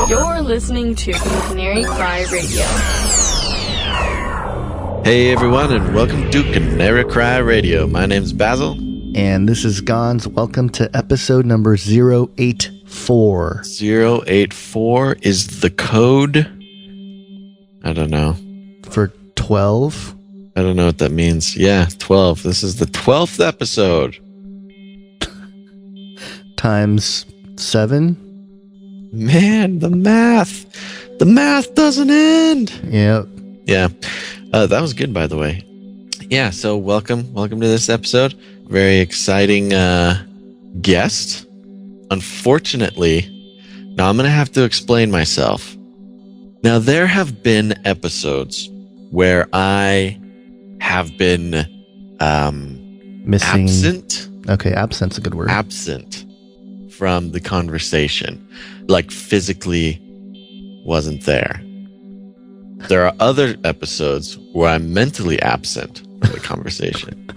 You're listening to Canary Cry Radio. Hey everyone, and welcome to Canary Cry Radio. My name's Basil. And this is Gons. Welcome to episode number 084. 084 is the code. I don't know. For 12? I don't know what that means. Yeah, 12. This is the 12th episode. Times 7? Man, the math. The math doesn't end. Yep. Yeah. That was good, by the way. Yeah, so welcome. Welcome to this episode. Very exciting guest. Unfortunately, now I'm going to have to explain myself. Now, there have been episodes where I have been Missing. absent. Okay, absent's a good word. Absent from the conversation. Like physically wasn't there. There are other episodes where I'm mentally absent from the conversation.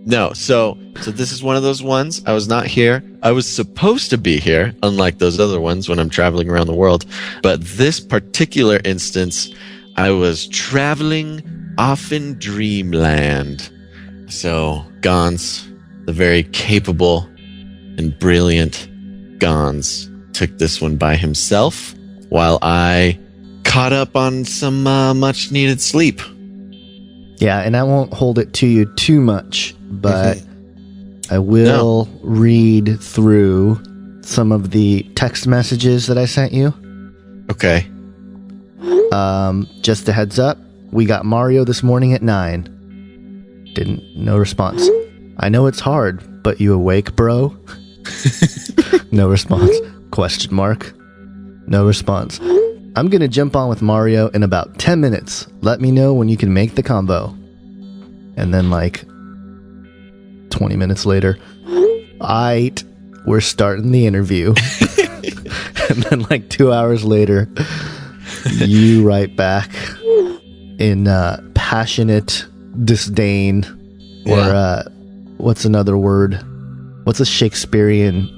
No, so this is one of those ones. I was not here. I was supposed to be here, unlike those other ones when I'm traveling around the world. But this particular instance, I was traveling off in dreamland. So Gons, the very capable and brilliant Gons, took this one by himself while I caught up on some much needed sleep. Yeah, and I won't hold it to you too much, but I will read through some of the text messages that I sent you. Okay. Just a heads up, we got Mario this morning at 9. No response. I know it's hard, but you awake, bro? No response. Question mark. No response. I'm going to jump on with Mario in about 10 minutes. Let me know when you can make the combo. And then like 20 minutes later, we're starting the interview. And then like 2 hours later, you write back in passionate disdain. Or what's another word? What's a Shakespearean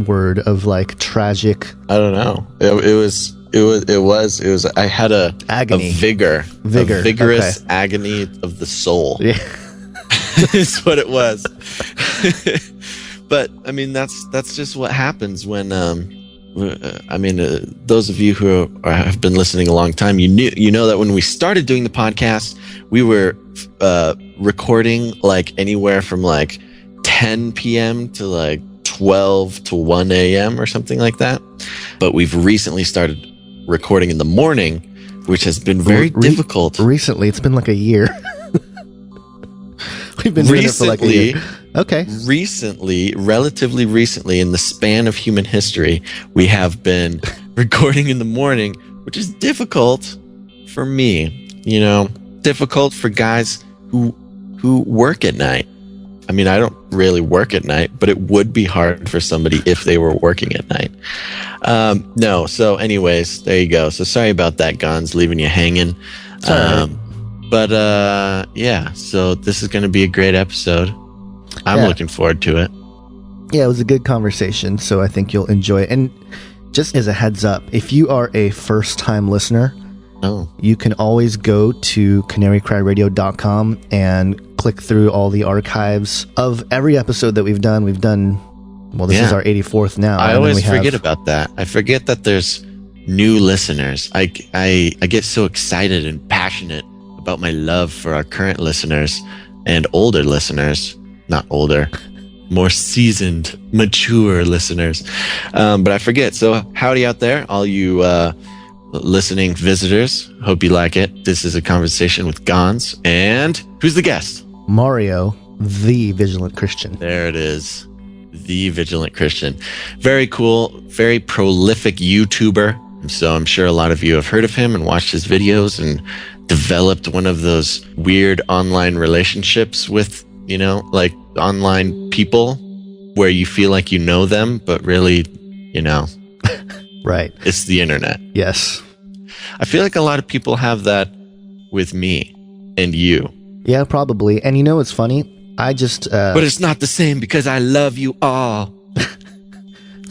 word of like tragic? I don't know. It was. I had a agony, a vigorous okay. agony of the soul. Yeah, is what it was. But I mean, that's just what happens when. Those of you who have been listening a long time, you know that when we started doing the podcast, we were recording like anywhere from like 10 p.m. to like 12 to 1 a.m. or something like that. But we've recently started recording in the morning, which has been very difficult. Recently, it's been like a year. We've been doing it for like a year. Okay. Relatively recently, in the span of human history, we have been recording in the morning, which is difficult for me. Difficult for guys who work at night. I mean, I don't really work at night, but it would be hard for somebody if they were working at night. No. So anyways, there you go. So sorry about that, Gons, leaving you hanging. Yeah, so this is going to be a great episode. I'm looking forward to it. Yeah, it was a good conversation, so I think you'll enjoy it. And just as a heads up, if you are a first-time listener, you can always go to canarycryradio.com and click through all the archives of every episode that we've done. This is our 84th now. I always forget about that. I forget that there's new listeners. I get so excited and passionate about my love for our current listeners and older listeners. Not older, more seasoned, mature listeners. But I forget. So howdy out there, all you listening visitors. Hope you like it. This is a conversation with Gons. And who's the guest? Mario, the Vigilant Christian. There it is. The Vigilant Christian. Very cool, very prolific YouTuber. So I'm sure a lot of you have heard of him and watched his videos and developed one of those weird online relationships with, like online people where you feel like you know them, but really, right. It's the internet. Yes. I feel like a lot of people have that with me and you. Yeah, probably. And it's funny. I just... but it's not the same because I love you all.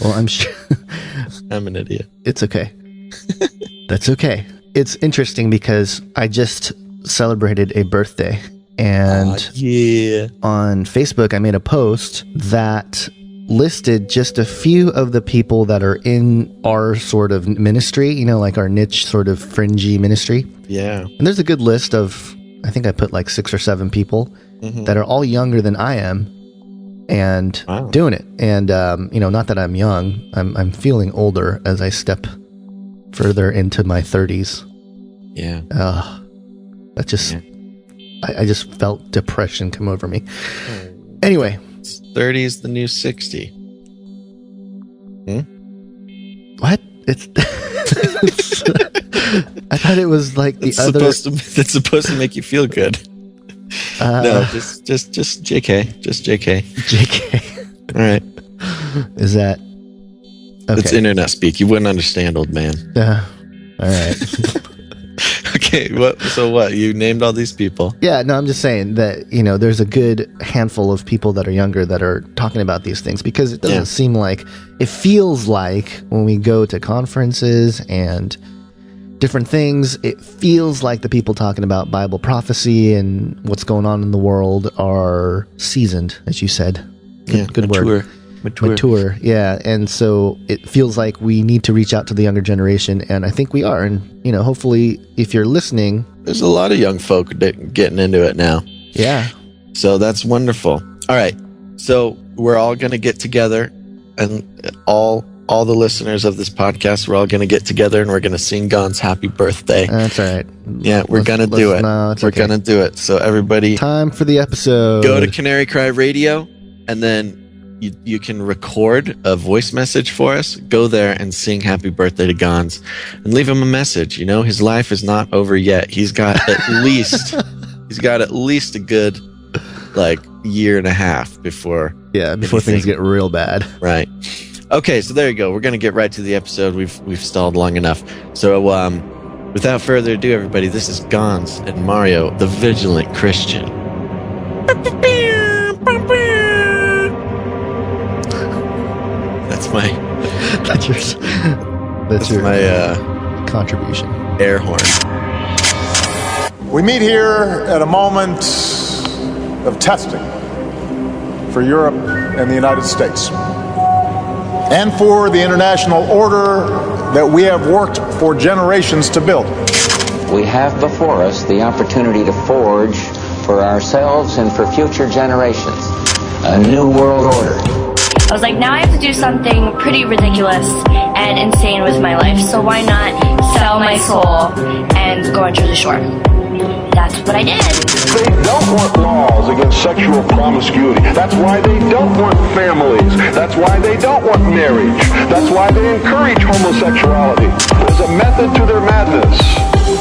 Well, I'm sure... I'm an idiot. It's okay. That's okay. It's interesting because I just celebrated a birthday, and on Facebook I made a post that listed just a few of the people that are in our sort of ministry, like our niche sort of fringy ministry. Yeah. And there's a good list of, I think I put like 6 or 7 people that are all younger than I am and doing it. And, not that I'm young, I'm feeling older as I step further into my 30s. Yeah. That just, I just felt depression come over me. Anyway. 30 is the new 60. What? It's I thought it was like the other. It's supposed to make you feel good. No, just JK. Just JK. JK. All right. Is that... Okay. It's internet speak. You wouldn't understand, old man. All right. Okay, what? You named all these people. Yeah, no, I'm just saying that, there's a good handful of people that are younger that are talking about these things, because it doesn't seem like, it feels like when we go to conferences and different things, it feels like the people talking about Bible prophecy and what's going on in the world are seasoned, as you said. Good word. Mature, yeah. And so it feels like we need to reach out to the younger generation, and I think we are. And, hopefully, if you're listening... There's a lot of young folk getting into it now. Yeah. So that's wonderful. All right. So we're all going to get together, and all the listeners of this podcast, we're all going to get together, and we're going to sing Gon's Happy Birthday. That's all right. Yeah, we're going to do it. No, it's we're going to do it. So everybody... Time for the episode. Go to Canary Cry Radio, and then... You can record a voice message for us, go there and sing happy birthday to Gons, and leave him a message. His life is not over yet. He's got at least a good year and a half before things get real bad. Right. Okay, so there you go. We're going to get right to the episode. We've stalled long enough. So without further ado, everybody, this is Gons and Mario, the Vigilant Christian. That's my contribution. Air horn. We meet here at a moment of testing for Europe and the United States, and for the international order that we have worked for generations to build. We have before us the opportunity to forge for ourselves and for future generations a new world order. I was like, now I have to do something pretty ridiculous and insane with my life, so why not sell my soul and go on Jersey Shore? That's what I did. They don't want laws against sexual promiscuity. That's why they don't want families. That's why they don't want marriage. That's why they encourage homosexuality. There's a method to their madness.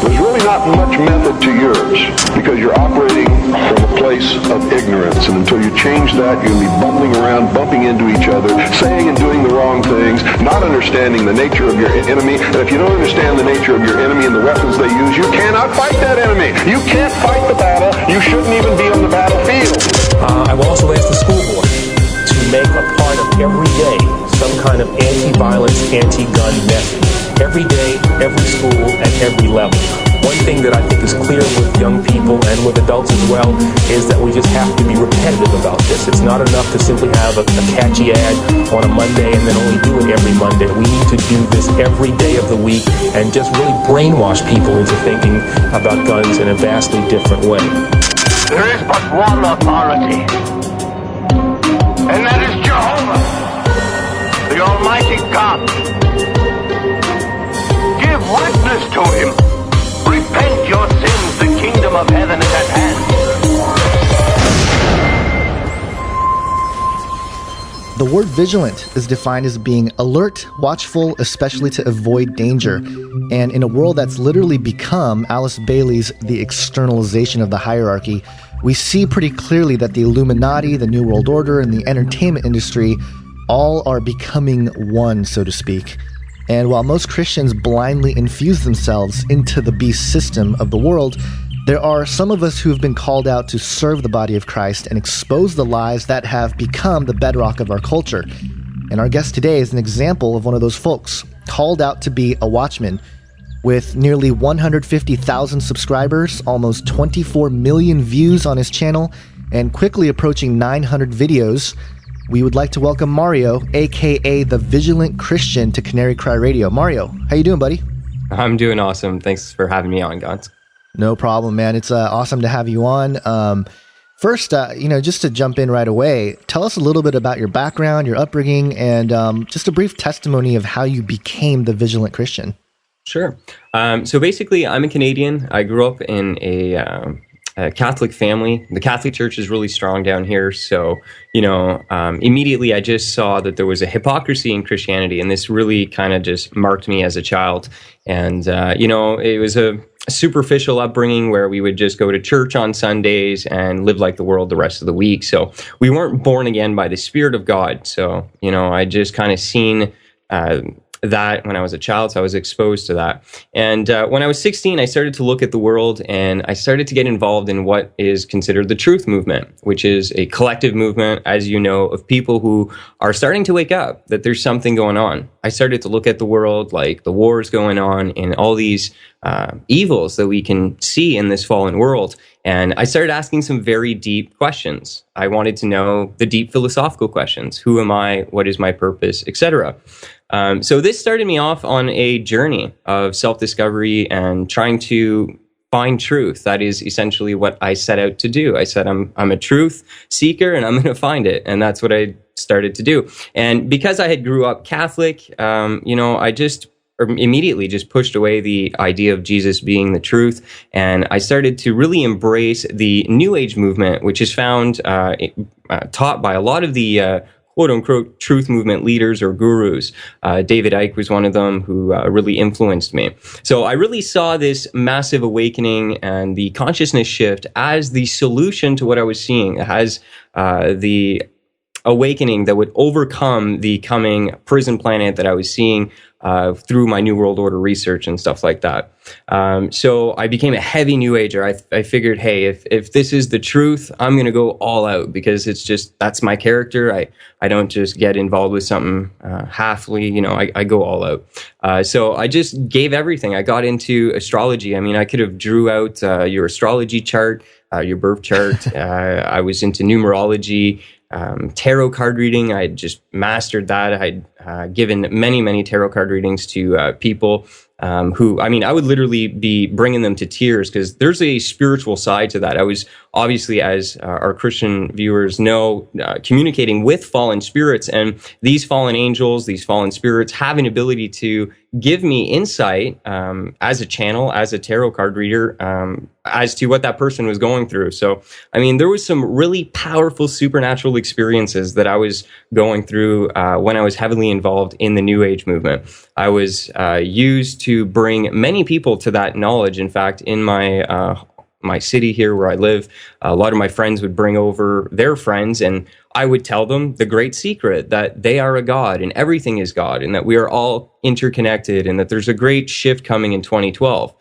There's really not much method to yours, because you're operating from a place of ignorance. And until you change that, you'll be bumbling around, bumping into each other, saying and doing the wrong things, not understanding the nature of your enemy. And if you don't understand the nature of your enemy and the weapons they use, you cannot fight that enemy. You can't fight the battle. You shouldn't even be on the battlefield. I will also ask the school board to make a part of every day some kind of anti-violence, anti-gun message. Every day, every school, at every level. One thing that I think is clear with young people and with adults as well is that we just have to be repetitive about this. It's not enough to simply have a catchy ad on a Monday and then only do it every Monday. We need to do this every day of the week and just really brainwash people into thinking about guns in a vastly different way. There is but one authority, and that is Jehovah, the Almighty God. Give witness to him. Repent your sins, the kingdom of heaven is at hand. The word vigilant is defined as being alert, watchful, especially to avoid danger. And in a world that's literally become Alice Bailey's The Externalization of the Hierarchy, we see pretty clearly that the Illuminati, the New World Order, and the entertainment industry all are becoming one, so to speak. And while most Christians blindly infuse themselves into the beast system of the world, there are some of us who have been called out to serve the body of Christ and expose the lies that have become the bedrock of our culture. And our guest today is an example of one of those folks. called out to be a watchman. With nearly 150,000 subscribers, almost 24 million views on his channel, and quickly approaching 900 videos, we would like to welcome Mario, aka the Vigilant Christian, to Canary Cry Radio. Mario, how you doing, buddy? I'm doing awesome. Thanks for having me on, Gons. No problem, man. It's awesome to have you on. First, just to jump in right away, tell us a little bit about your background, your upbringing, and just a brief testimony of how you became the Vigilant Christian. Sure. So basically, I'm a Canadian. I grew up in a Catholic family. The Catholic Church is really strong down here. So, immediately I just saw that there was a hypocrisy in Christianity, and this really kind of just marked me as a child. And, it was a superficial upbringing where we would just go to church on Sundays and live like the world the rest of the week. So we weren't born again by the Spirit of God. So, I just kind of seen that when I was a child, so I was exposed to that. And when I was 16, I started to look at the world, and I started to get involved in what is considered the truth movement, which is a collective movement, as you know, of people who are starting to wake up that there's something going on. I started to look at the world like the wars going on and all these evils that we can see in this fallen world. And I started asking some very deep questions. I wanted to know the deep philosophical questions. Who am I? What is my purpose? Etc. So this started me off on a journey of self-discovery and trying to find truth. That is essentially what I set out to do. I said, I'm a truth seeker, and I'm going to find it. And that's what I started to do. And because I had grew up Catholic, I just immediately just pushed away the idea of Jesus being the truth. And I started to really embrace the New Age movement, which is found, taught by a lot of the quote-unquote truth movement leaders or gurus. David Icke was one of them who really influenced me. So I really saw this massive awakening and the consciousness shift as the solution to what I was seeing, as the awakening that would overcome the coming prison planet that I was seeing through my New World Order research and stuff like that. So I became a heavy New Ager. I figured, hey, if this is the truth, I'm going to go all out, because it's just, that's my character. I don't just get involved with something halfly, I go all out. So I just gave everything. I got into astrology. I mean, I could have drew out your astrology chart, your birth chart. I was into numerology. Tarot card reading, I just mastered that. I'd given many, many tarot card readings to people who, I would literally be bringing them to tears, because there's a spiritual side to that. I was obviously, as our Christian viewers know, communicating with fallen spirits, and these fallen angels, these fallen spirits have an ability to give me insight as a channel, as a tarot card reader, as to what that person was going through. So, there was some really powerful supernatural experiences that I was going through when I was heavily involved in the New Age movement. I was used to bring many people to that knowledge. In fact, in my city here where I live, a lot of my friends would bring over their friends, and I would tell them the great secret that they are a God and everything is God, and that we are all interconnected, and that there's a great shift coming in 2012.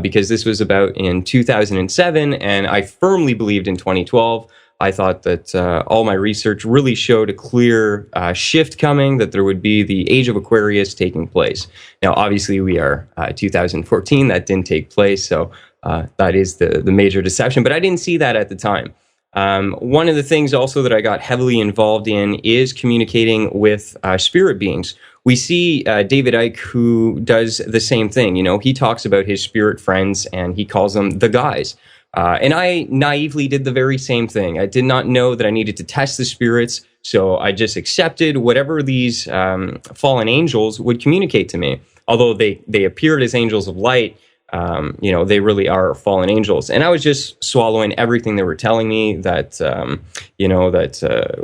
Because this was about in 2007, and I firmly believed in 2012. I thought that all my research really showed a clear shift coming, that there would be the age of Aquarius taking place. Now, obviously, we are 2014. That didn't take place, so that is the major deception. But I didn't see that at the time. One of the things also that I got heavily involved in is communicating with spirit beings. We see David Icke, who does the same thing. He talks about his spirit friends, and he calls them the guys. And I naively did the very same thing. I did not know that I needed to test the spirits, so I just accepted whatever these fallen angels would communicate to me. Although they appeared as angels of light, they really are fallen angels. And I was just swallowing everything they were telling me, that,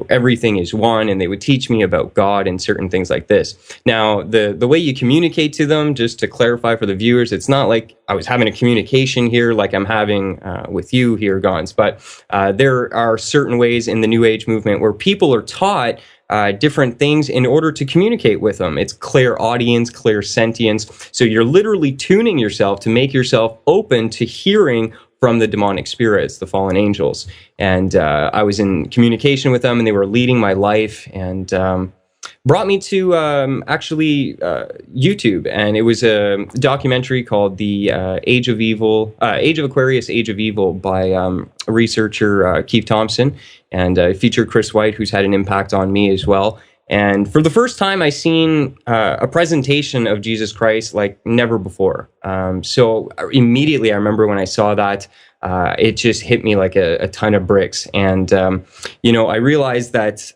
everything is one, and they would teach me about God and certain things like this. Now, the way you communicate to them, just to clarify for the viewers, it's not like I was having a communication here like I'm having with you here, Gons, but there are certain ways in the New Age movement where people are taught different things in order to communicate with them. It's clairaudience, clairsentience. So you're literally tuning yourself to make yourself open to hearing from the demonic spirits, the fallen angels. And I was in communication with them, and they were leading my life. And brought me to YouTube, and it was a documentary called "The Age of Evil," Age of Aquarius, Age of Evil, by researcher Keith Thompson, and featured Chris White, who's had an impact on me as well. And for the first time, I seen a presentation of Jesus Christ like never before. So immediately, I remember when I saw that, it just hit me like a ton of bricks. And, I realized that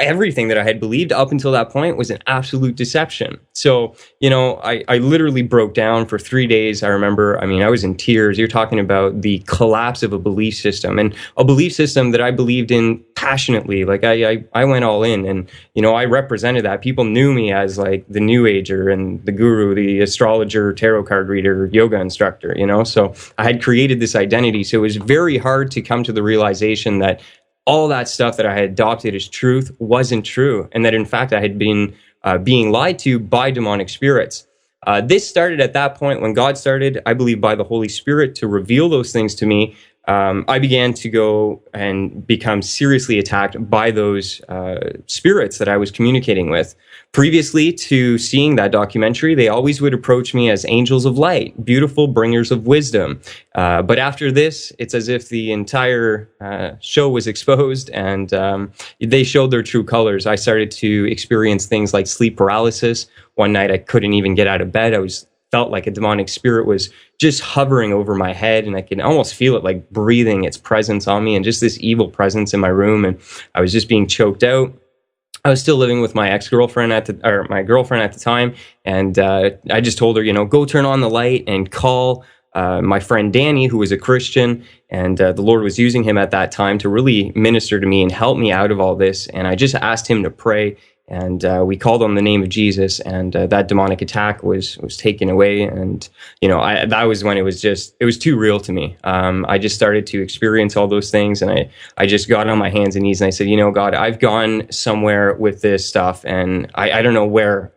everything that I had believed up until that point was an absolute deception. So, I literally broke down for 3 days. I remember, I was in tears. You're talking about the collapse of a belief system, and a belief system that I believed in passionately. Like I went all in, and, I represented that. People knew me as like the new ager and the guru, the astrologer, tarot card reader, yoga instructor, so I had created this identity. So it was very hard to come to the realization that all that stuff that I had adopted as truth wasn't true, and that in fact I had been being lied to by demonic spirits. This started at that point when God started, I believe, by the Holy Spirit to reveal those things to me. I began to go and become seriously attacked by those spirits that I was communicating with. Previously to seeing that documentary, they always would approach me as angels of light, beautiful bringers of wisdom. But after this, it's as if the entire show was exposed, and they showed their true colors. I started to experience things like sleep paralysis. One night I couldn't even get out of bed. Felt like a demonic spirit was just hovering over my head, and I could almost feel it like breathing its presence on me, and just this evil presence in my room. And I was just being choked out. I was still living with my girlfriend at the time, and I just told her, go turn on the light and call my friend Danny, who was a Christian, and the Lord was using him at that time to really minister to me and help me out of all this. And I just asked him to pray, and we called on the name of Jesus, and that demonic attack was taken away. And that was when it was too real to me. I just started to experience all those things, and I just got on my hands and knees, and I said, God, I've gone somewhere with this stuff, and I don't know where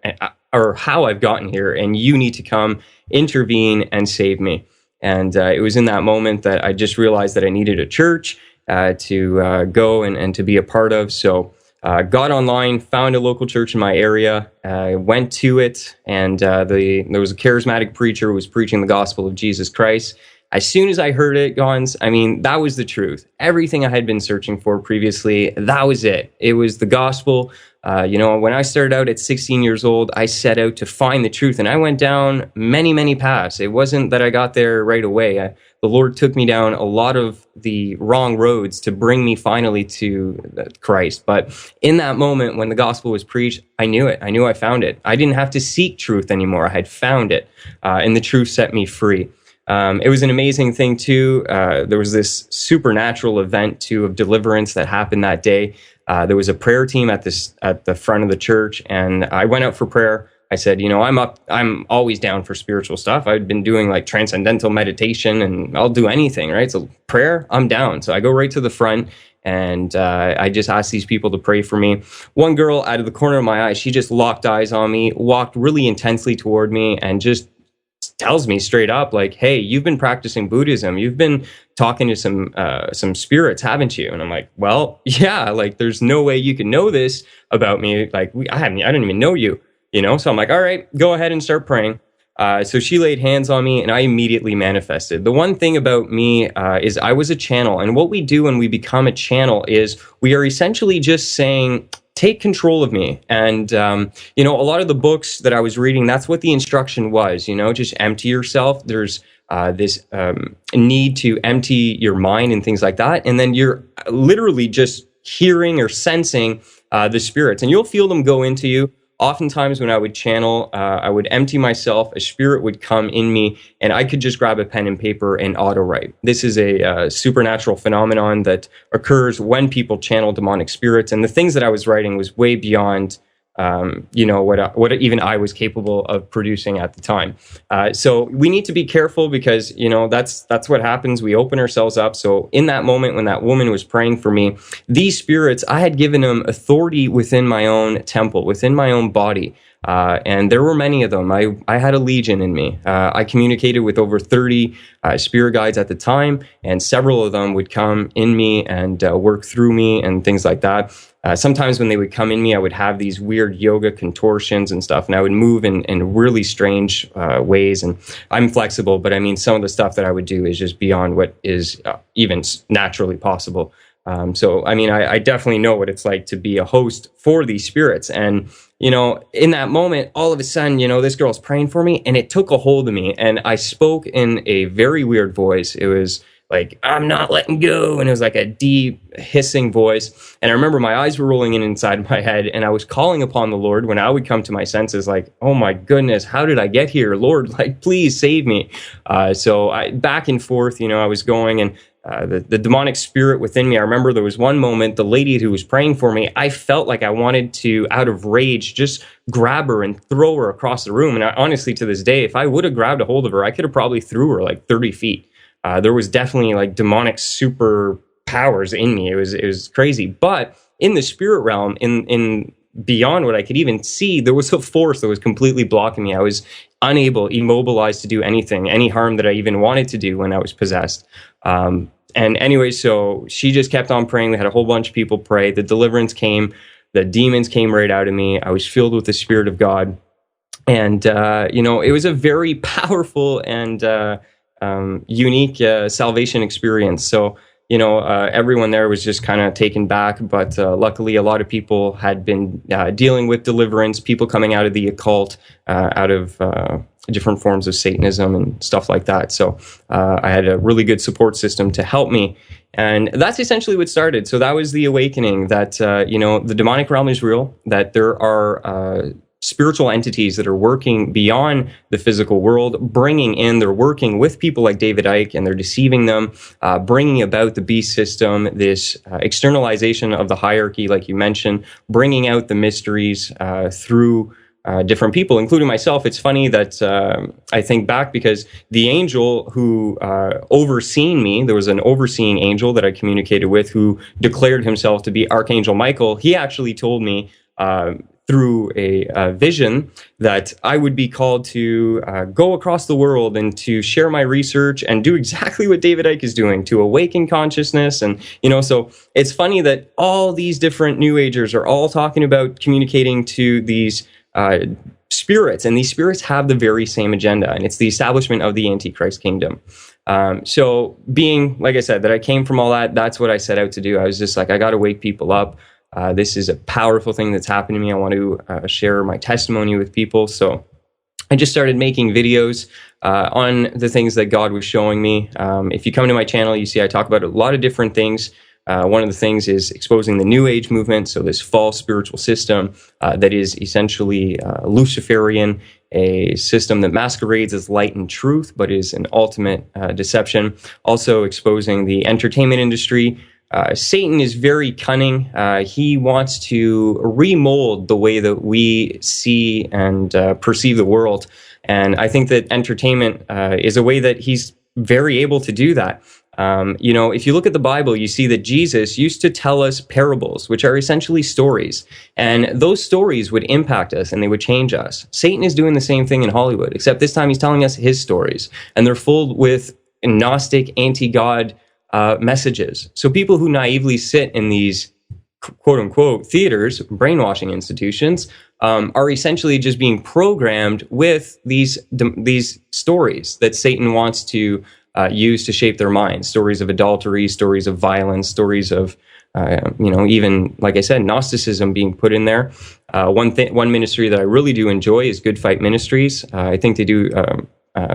or how I've gotten here, and you need to come intervene and save me. And it was in that moment that I just realized that I needed a church to go and to be a part of. So got online, found a local church in my area, went to it, and there was a charismatic preacher who was preaching the gospel of Jesus Christ. As soon as I heard it, Gons, that was the truth. Everything I had been searching for previously, that was it. It was the gospel. When I started out at 16 years old, I set out to find the truth, and I went down many, many paths. It wasn't that I got there right away. The Lord took me down a lot of the wrong roads to bring me finally to Christ. But in that moment when the gospel was preached, I knew it. I knew I found it. I didn't have to seek truth anymore. I had found it, and the truth set me free. It was an amazing thing too. There was this supernatural event too of deliverance that happened that day. There was a prayer team at the front of the church, and I went out for prayer. I said, I'm always down for spiritual stuff. I've been doing like transcendental meditation, and I'll do anything, right? So prayer, I'm down. So I go right to the front, and I just asked these people to pray for me. One girl, out of the corner of my eye, she just locked eyes on me, walked really intensely toward me, and just tells me straight up, like, hey, you've been practicing Buddhism. You've been talking to some spirits, haven't you? And I'm like, well, yeah, like there's no way you can know this about me. Like I didn't even know you, So I'm like, all right, go ahead and start praying. So she laid hands on me, and I immediately manifested. The one thing about me is I was a channel. And what we do when we become a channel is we are essentially just saying, take control of me. And, a lot of the books that I was reading, that's what the instruction was, just empty yourself. There's this need to empty your mind and things like that. And then you're literally just hearing or sensing the spirits, and you'll feel them go into you. Oftentimes when I would channel, I would empty myself, a spirit would come in me, and I could just grab a pen and paper and auto-write. This is a supernatural phenomenon that occurs when people channel demonic spirits, and the things that I was writing was way beyond what even I was capable of producing at the time. So we need to be careful because, that's what happens. We open ourselves up. So in that moment when that woman was praying for me, these spirits, I had given them authority within my own temple, within my own body. And there were many of them. I had a legion in me. I communicated with over 30 spirit guides at the time, and several of them would come in me and work through me and things like that. sometimes when they would come in me, I would have these weird yoga contortions and stuff, and I would move in really strange ways. And I'm flexible, but I mean, some of the stuff that I would do is just beyond what is even naturally possible. So, I mean, I definitely know what it's like to be a host for these spirits. And, you know, in that moment, all of a sudden, you know, this girl's praying for me, and it took a hold of me. And I spoke in a very weird voice. It was like, I'm not letting go. And it was like a deep hissing voice. And I remember my eyes were rolling in inside my head, and I was calling upon the Lord when I would come to my senses, like, oh my goodness, how did I get here? Lord, like, please save me. So I back and forth, you know, I was going, and the demonic spirit within me. I remember there was one moment, the lady who was praying for me, I felt like I wanted to, out of rage, just grab her and throw her across the room. And honestly, to this day, if I would have grabbed a hold of her, I could have probably threw her like 30 feet. There was definitely like demonic super powers in me. It was crazy. But in the spirit realm, in beyond what I could even see, there was a force that was completely blocking me. I was unable, immobilized to do anything, any harm that I even wanted to do when I was possessed. And anyway, so she just kept on praying. We had a whole bunch of people pray. The deliverance came. The demons came right out of me. I was filled with the Spirit of God. And, you know, it was a very powerful and unique salvation experience. So, you know, everyone there was just kind of taken back. But luckily, a lot of people had been dealing with deliverance, people coming out of the occult, out of different forms of Satanism and stuff like that. So I had a really good support system to help me. And that's essentially what started. So that was the awakening that, you know, the demonic realm is real, that there are spiritual entities that are working beyond the physical world, they're working with people like David Icke, and they're deceiving them, bringing about the beast system, this externalization of the hierarchy, like you mentioned, bringing out the mysteries through different people, including myself. It's funny that I think back, because the angel who overseen me, there was an overseeing angel that I communicated with who declared himself to be Archangel Michael. He actually told me through a vision that I would be called to go across the world and to share my research and do exactly what David Icke is doing, to awaken consciousness. And, you know, so it's funny that all these different New Agers are all talking about communicating to these spirits, and these spirits have the very same agenda, and it's the establishment of the Antichrist kingdom. So being, like I said, that I came from all that, that's what I set out to do. I was just like, I got to wake people up. This is a powerful thing that's happened to me. I want to share my testimony with people. So I just started making videos on the things that God was showing me. If you come to my channel, you see I talk about a lot of different things. One of the things is exposing the New Age movement, so this false spiritual system that is essentially Luciferian, a system that masquerades as light and truth, but is an ultimate deception. Also exposing the entertainment industry. Satan is very cunning. He wants to remold the way that we see and perceive the world. And I think that entertainment is a way that he's very able to do that. You know, if you look at the Bible, you see that Jesus used to tell us parables, which are essentially stories. And those stories would impact us and they would change us. Satan is doing the same thing in Hollywood, except this time he's telling us his stories. And they're full with Gnostic, anti-God messages. So people who naively sit in these quote unquote theaters, brainwashing institutions, are essentially just being programmed with these stories that Satan wants to use to shape their minds. Stories of adultery, stories of violence, stories of you know, even, like I said, Gnosticism being put in there. One ministry that I really do enjoy is Good Fight Ministries. I think they do.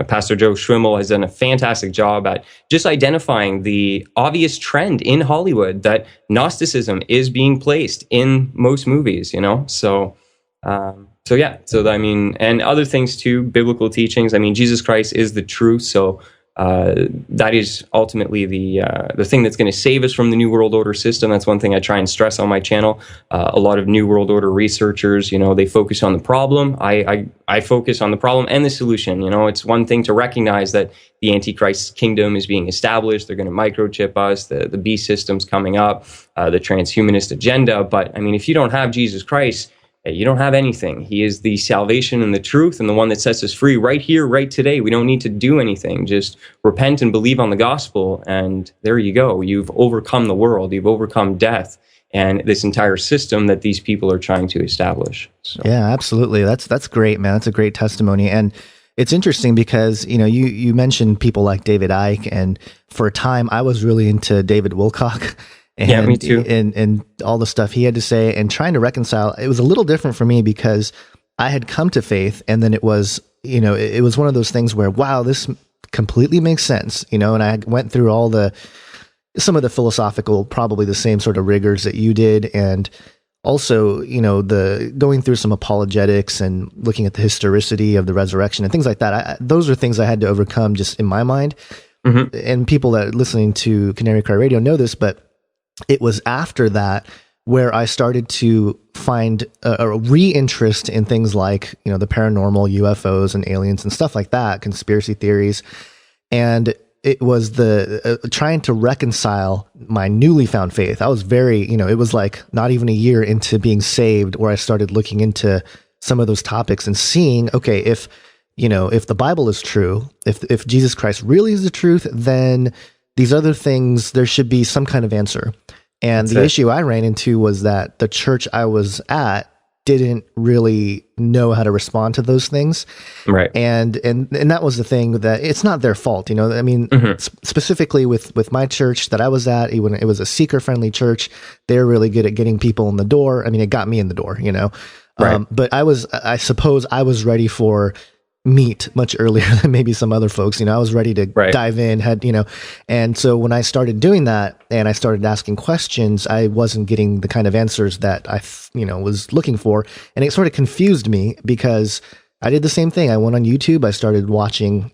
Pastor Joe Schwimmel has done a fantastic job at just identifying the obvious trend in Hollywood that Gnosticism is being placed in most movies, you know? So yeah, so I mean, and other things too, biblical teachings. I mean, Jesus Christ is the truth. So that is ultimately the thing that's going to save us from the New World Order system. That's one thing I try and stress on my channel. A lot of New World Order researchers, you know, they focus on the problem. I focus on the problem and the solution. You know, it's one thing to recognize that the Antichrist kingdom is being established. They're going to microchip us. The beast system's coming up. The transhumanist agenda. But I mean, if you don't have Jesus Christ, you don't have anything. He is the salvation and the truth and the one that sets us free right here, right today. We don't need to do anything. Just repent and believe on the gospel. And there you go. You've overcome the world. You've overcome death. and this entire system that these people are trying to establish. So. Yeah, absolutely. That's great, man. That's a great testimony. And it's interesting because, you mentioned people like David Icke, and for a time I was really into David Wilcock. And, yeah, me too. And all the stuff he had to say, and trying to reconcile. It was a little different for me because I had come to faith, and then it was one of those things where, wow, this completely makes sense, and I went through some of the philosophical, probably the same sort of rigors that you did, and also, the going through some apologetics and looking at the historicity of the resurrection and things like that. Those are things I had to overcome just in my mind. Mm-hmm. And people that are listening to Canary Cry Radio know this, but it was after that where I started to find a re-interest in things like, the paranormal, UFOs and aliens and stuff like that, conspiracy theories. And it was the trying to reconcile my newly found faith. I was very, it was like not even a year into being saved where I started looking into some of those topics and seeing, okay, if the Bible is true, if Jesus Christ really is the truth, then these other things, there should be some kind of answer. And the issue I ran into was that the church I was at didn't really know how to respond to those things. Right. And that was the thing, that it's not their fault. Specifically with my church that I was at, when it was a seeker friendly church, they're really good at getting people in the door. I mean, it got me in the door, Right. But I suppose I was ready for meet much earlier than maybe some other folks. I was ready to dive in, and so when I started doing that and I started asking questions, I wasn't getting the kind of answers that I, was looking for. And it sort of confused me because I did the same thing. I went on YouTube. I started watching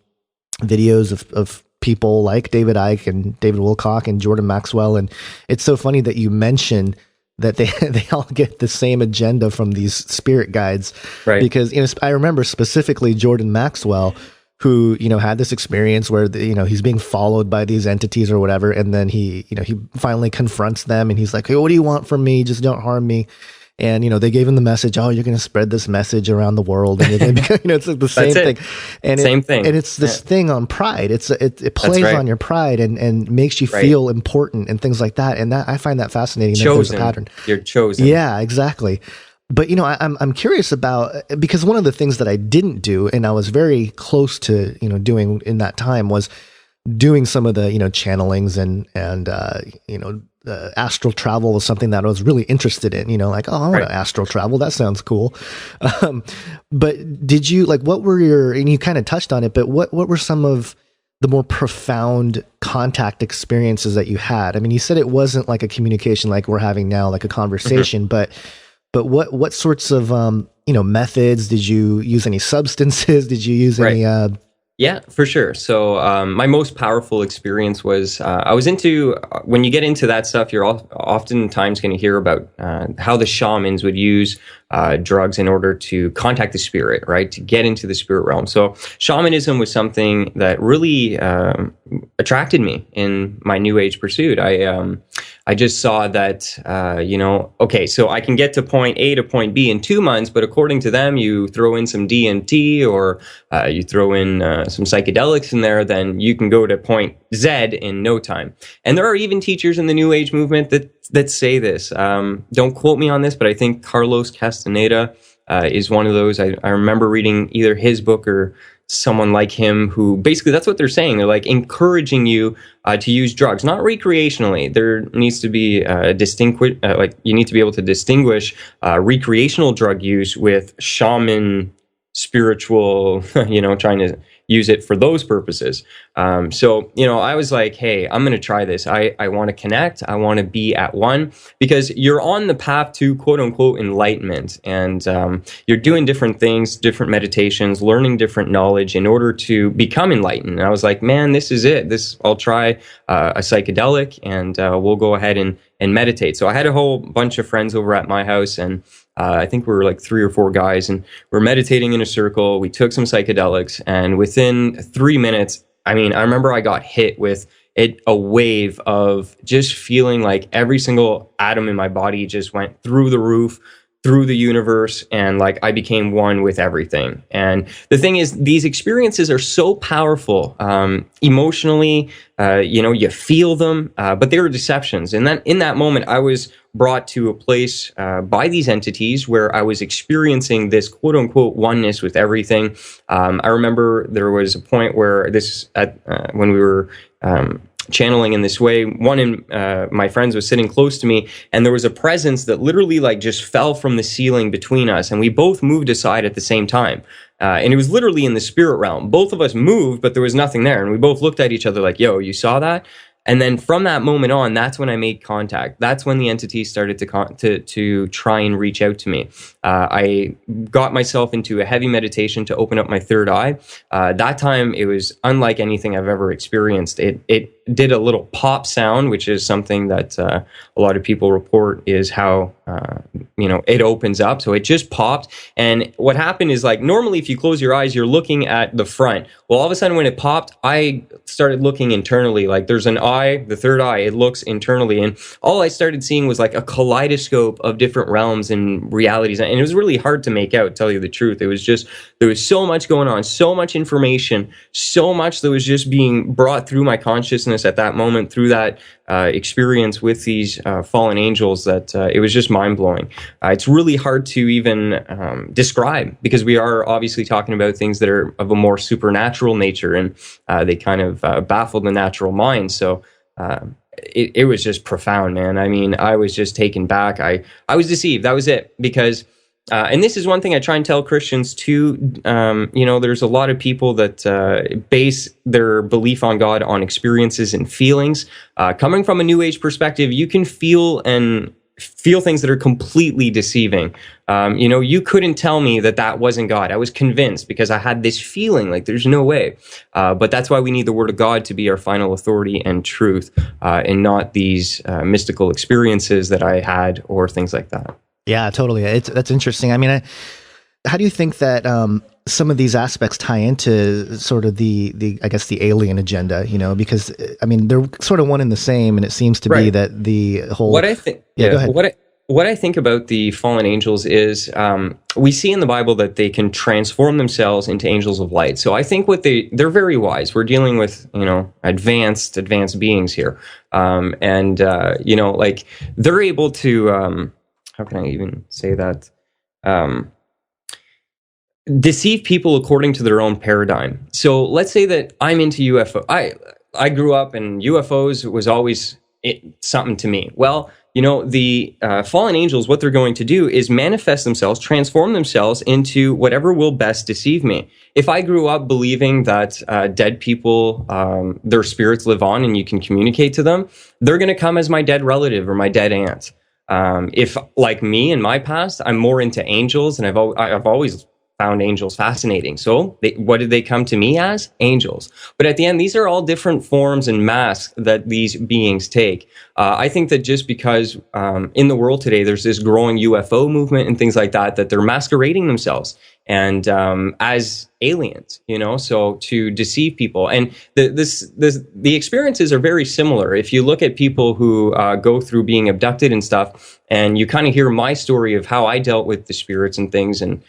videos of people like David Icke and David Wilcock and Jordan Maxwell. And it's so funny that you mentioned that they all get the same agenda from these spirit guides, right? Because I remember specifically Jordan Maxwell, who had this experience where he's being followed by these entities or whatever, and then he finally confronts them, and he's like, "Hey, what do you want from me? Just don't harm me." And they gave him the message, "Oh, you're going to spread this message around the world," and it's like the same thing. And same thing. And it's this thing on pride. It plays on your pride and makes you feel important and things like that. And that I find that fascinating. That there's a pattern. You're chosen. Yeah, exactly. But I'm curious about, because one of the things that I didn't do, and I was very close to doing in that time, was doing some of the channelings and astral travel was something that I was really interested in. Like, oh, I want to astral travel. That sounds cool. But did you what were and you kind of touched on it, but what were some of the more profound contact experiences that you had? I mean, you said it wasn't like a communication like we're having now, like a conversation, but what sorts of methods? Did you use any substances? Did you use any Yeah, for sure. So my most powerful experience was I was into, when you get into that stuff, you're oftentimes going to hear about how the shamans would use drugs in order to contact the spirit, right? To get into the spirit realm. So shamanism was something that really attracted me in my new age pursuit. I just saw that, okay, so I can get to point A to point B in 2 months, but according to them, you throw in some DMT or you throw in some psychedelics in there, then you can go to point Z in no time. And there are even teachers in the New Age movement that say this. Don't quote me on this, but I think Carlos Castaneda is one of those. I remember reading either his book or someone like him, who basically, that's what they're saying. They're like encouraging you to use drugs, not recreationally. There needs to be you need to be able to distinguish recreational drug use with shaman spiritual, trying to use it for those purposes. So I was like, hey, I'm going to try this. I want to connect. I want to be at one, because you're on the path to quote unquote enlightenment, and you're doing different things, different meditations, learning different knowledge in order to become enlightened. And I was like, man, this is it. I'll try a psychedelic, and we'll go ahead and meditate. So I had a whole bunch of friends over at my house, and I think we were like 3 or 4 guys, and we're meditating in a circle. We took some psychedelics, and within 3 minutes, I remember I got hit with a wave of just feeling like every single atom in my body just went through the roof. through the universe, and like I became one with everything. And the thing is, these experiences are so powerful emotionally. You feel them, but they were deceptions. And then in that moment, I was brought to a place by these entities where I was experiencing this quote unquote oneness with everything. I remember there was a point where when we were channeling in this way, one of my friends was sitting close to me, and there was a presence that literally like just fell from the ceiling between us, and we both moved aside at the same time. And it was literally in the spirit realm. Both of us moved, but there was nothing there. And we both looked at each other like, yo, you saw that? And then from that moment on, that's when I made contact. That's when the entity started to try and reach out to me. I got myself into a heavy meditation to open up my third eye. That time, it was unlike anything I've ever experienced. It did a little pop sound, which is something that a lot of people report is how it opens up. So it just popped. And what happened is, like, normally if you close your eyes, you're looking at the front. Well, all of a sudden when it popped, I started looking internally. Like, there's an eye, the third eye, it looks internally. And all I started seeing was like a kaleidoscope of different realms and realities. And it was really hard to make out, tell you the truth. It was just, there was so much going on, so much information, so much that was just being brought through my consciousness at that moment, through that experience with these fallen angels, that it was just mind-blowing. It's really hard to even describe, because we are obviously talking about things that are of a more supernatural nature, and they kind of baffle the natural mind. So it was just profound, man. I mean, I was just taken back. I was deceived. That was it. Because and this is one thing I try and tell Christians too. There's a lot of people that base their belief on God on experiences and feelings. Coming from a New Age perspective, you can feel things that are completely deceiving. You couldn't tell me that wasn't God. I was convinced because I had this feeling like there's no way. But that's why we need the Word of God to be our final authority and truth, and not these mystical experiences that I had or things like that. Yeah, totally. That's interesting. I mean, how do you think that some of these aspects tie into sort of the I guess the alien agenda? Because I mean, they're sort of one and the same, and it seems to be that the whole. What I think. Yeah, go ahead. What I think about the fallen angels is we see in the Bible that they can transform themselves into angels of light. So I think they're very wise. We're dealing with advanced beings here, like they're able to. How can I even say that? Deceive people according to their own paradigm. So let's say that I'm into UFO. I grew up and UFOs was always something to me. Well, the fallen angels, what they're going to do is manifest themselves, transform themselves into whatever will best deceive me. If I grew up believing that dead people, their spirits live on and you can communicate to them, they're going to come as my dead relative or my dead aunt. If, like me in my past, I'm more into angels, and I've always found angels fascinating. So what did they come to me as? Angels. But at the end, these are all different forms and masks that these beings take. I think that just because in the world today, there's this growing UFO movement and things like that they're masquerading themselves and as aliens, so to deceive people. And the experiences are very similar. If you look at people who go through being abducted and stuff, and you kind of hear my story of how I dealt with the spirits and things, and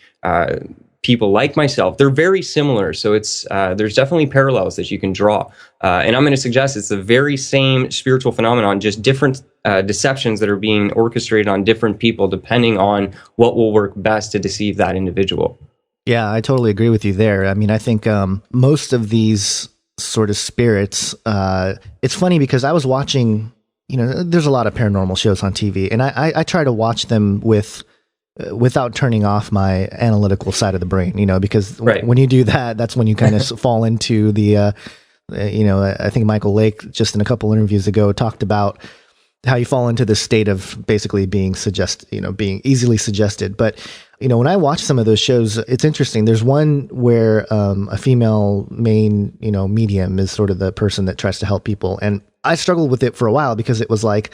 people like myself, they're very similar. So it's there's definitely parallels that you can draw. And I'm going to suggest it's the very same spiritual phenomenon, just different deceptions that are being orchestrated on different people, depending on what will work best to deceive that individual. Yeah, I totally agree with you there. I mean, I think most of these sort of spirits, it's funny because I was watching, there's a lot of paranormal shows on TV, and I try to watch them without turning off my analytical side of the brain, because when you do that, that's when you kind of fall into the, I think Michael Lake just in a couple interviews ago talked about how you fall into this state of basically being being easily suggested. But, when I watch some of those shows, it's interesting. There's one where a female main, medium is sort of the person that tries to help people. And I struggled with it for a while because it was like,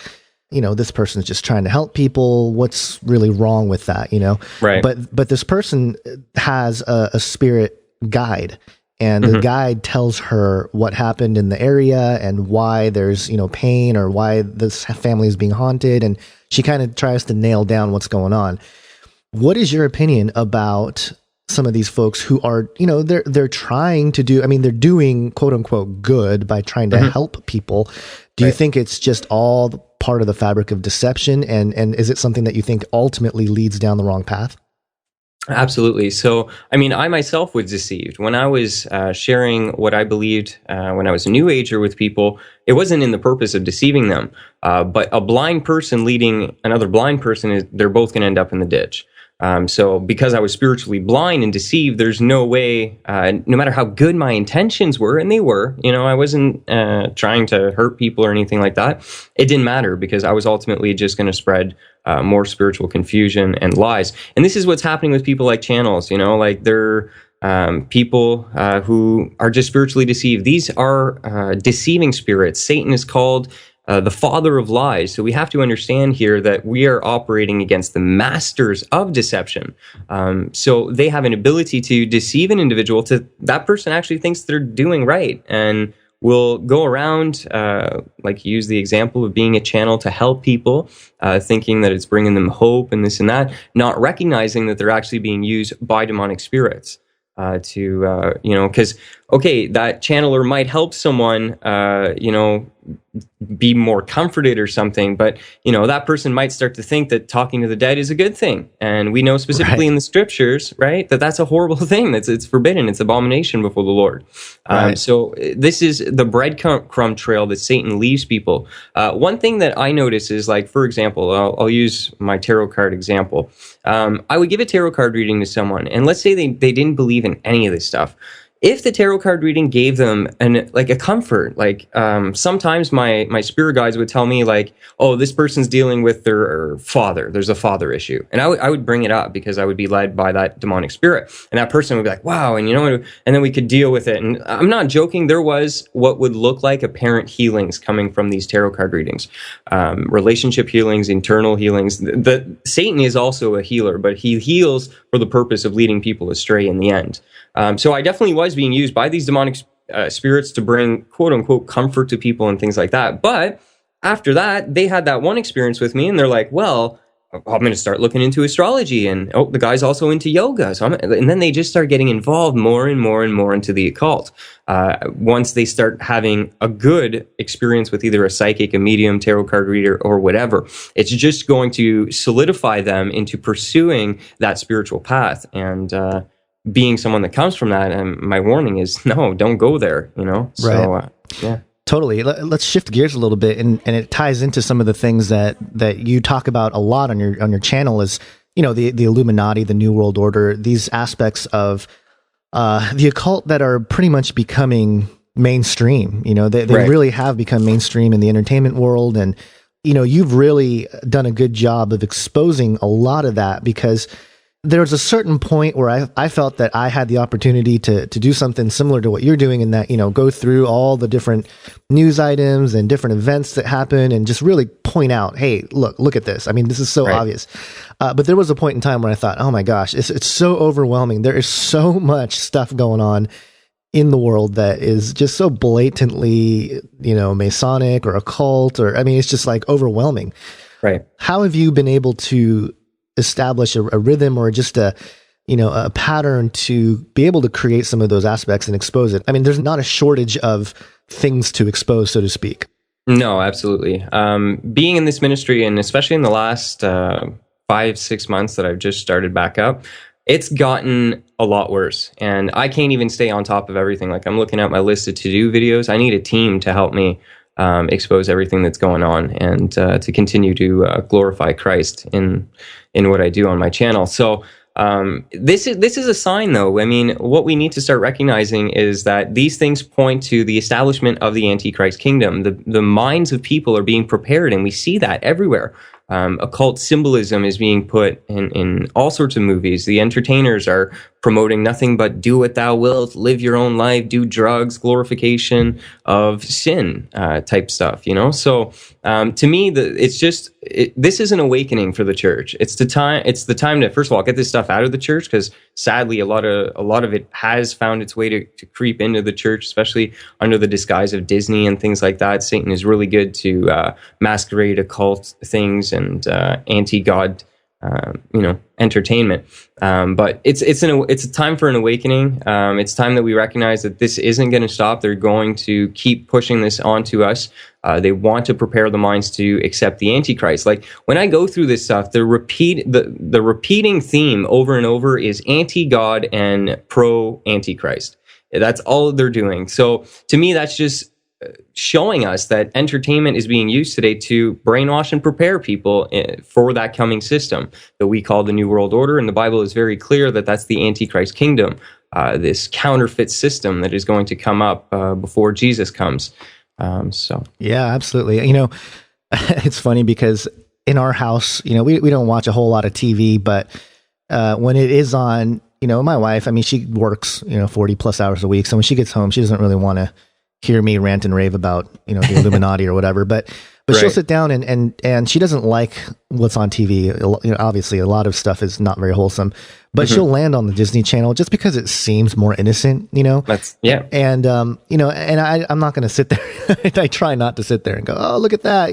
this person's just trying to help people. What's really wrong with that, Right. But this person has a spirit guide, and the guide tells her what happened in the area and why there's, pain or why this family is being haunted. And she kind of tries to nail down what's going on. What is your opinion about some of these folks who are, they're trying to do, they're doing quote unquote good by trying to help people. Do you think it's just all part of the fabric of deception? And is it something that you think ultimately leads down the wrong path? Absolutely. So, I myself was deceived when I was sharing what I believed when I was a New Ager with people. It wasn't in the purpose of deceiving them, but a blind person leading another blind person, they're both going to end up in the ditch. So because I was spiritually blind and deceived, there's no way, no matter how good my intentions were, and they were, I wasn't trying to hurt people or anything like that. It didn't matter because I was ultimately just going to spread more spiritual confusion and lies. And this is what's happening with people like channels, like they're people who are just spiritually deceived. These are deceiving spirits. Satan is called the father of lies. So we have to understand here that we are operating against the masters of deception. So they have an ability to deceive an individual to that person actually thinks they're doing right and will go around, like use the example of being a channel to help people, thinking that it's bringing them hope and this and that, not recognizing that they're actually being used by demonic spirits. Because, that channeler might help someone, be more comforted or something, but, that person might start to think that talking to the dead is a good thing. And we know specifically in the scriptures, right, that that's a horrible thing. It's forbidden. It's abomination before the Lord. So this is the breadcrumb trail that Satan leaves people. One thing that I notice is, like, for example, I'll use my tarot card example. I would give a tarot card reading to someone, and let's say they didn't believe in any of this stuff. If the tarot card reading gave them a comfort, sometimes my spirit guides would tell me, like, oh, this person's dealing with their father. There's a father issue. And I would bring it up because I would be led by that demonic spirit. And that person would be like, wow. And and then we could deal with it. And I'm not joking. There was what would look like apparent healings coming from these tarot card readings, relationship healings, internal healings. Satan is also a healer, but he heals for the purpose of leading people astray in the end. So I definitely was being used by these demonic spirits to bring quote unquote comfort to people and things like that. But after that, they had that one experience with me and they're like, well, I'm going to start looking into astrology, and the guy's also into yoga. And then they just start getting involved more and more and more into the occult. Once they start having a good experience with either a psychic, a medium, tarot card reader, or whatever, it's just going to solidify them into pursuing that spiritual path. And, being someone that comes from that, and my warning is, no, don't go there, So, yeah. Totally. Let's shift gears a little bit, and it ties into some of the things that you talk about a lot on your channel is, the Illuminati, the New World Order, these aspects of the occult that are pretty much becoming mainstream. They really have become mainstream in the entertainment world, and you've really done a good job of exposing a lot of that, because there was a certain point where I felt that I had the opportunity to do something similar to what you're doing, in that, go through all the different news items and different events that happen and just really point out, hey, look at this. This is so obvious. But there was a point in time where I thought, oh my gosh, it's so overwhelming. There is so much stuff going on in the world that is just so blatantly, Masonic or occult, or, it's just like overwhelming. Right. How have you been able to establish a rhythm or just a pattern to be able to create some of those aspects and expose it? There's not a shortage of things to expose, so to speak. No, absolutely. Being in this ministry, and especially in the last 5-6 months that I've just started back up, it's gotten a lot worse. And I can't even stay on top of everything. Like, I'm looking at my list of to-do videos. I need a team to help me expose everything that's going on, and to continue to glorify Christ in what I do on my channel. So this is a sign, though. What we need to start recognizing is that these things point to the establishment of the Antichrist kingdom. The minds of people are being prepared, and we see that everywhere. Occult symbolism is being put in all sorts of movies. The entertainers are promoting nothing but do what thou wilt, live your own life, do drugs, glorification of sin type stuff, So to me, this is an awakening for the church. It's the time to, first of all, get this stuff out of the church, because sadly a lot of it has found its way to creep into the church, especially under the disguise of Disney and things like that. Satan is really good to masquerade occult things and anti-God entertainment. But it's a time for an awakening. It's time that we recognize that this isn't going to stop. They're going to keep pushing this onto us. They want to prepare the minds to accept the Antichrist. Like when I go through this stuff, the repeating theme over and over is anti-God and pro-Antichrist. That's all they're doing. So to me, that's just showing us that entertainment is being used today to brainwash and prepare people for that coming system that we call the New World Order. And the Bible is very clear that that's the Antichrist kingdom, this counterfeit system that is going to come up before Jesus comes. Yeah, absolutely. It's funny because in our house, we don't watch a whole lot of TV, but when it is on, my wife, she works, 40 plus hours a week. So when she gets home, she doesn't really want to hear me rant and rave about, the Illuminati or whatever, but right. She'll sit down and she doesn't like what's on TV. Obviously a lot of stuff is not very wholesome, but she'll land on the Disney Channel just because it seems more innocent, That's, yeah. And, and I'm not going to sit there. I try not to sit there and go, oh, look at that,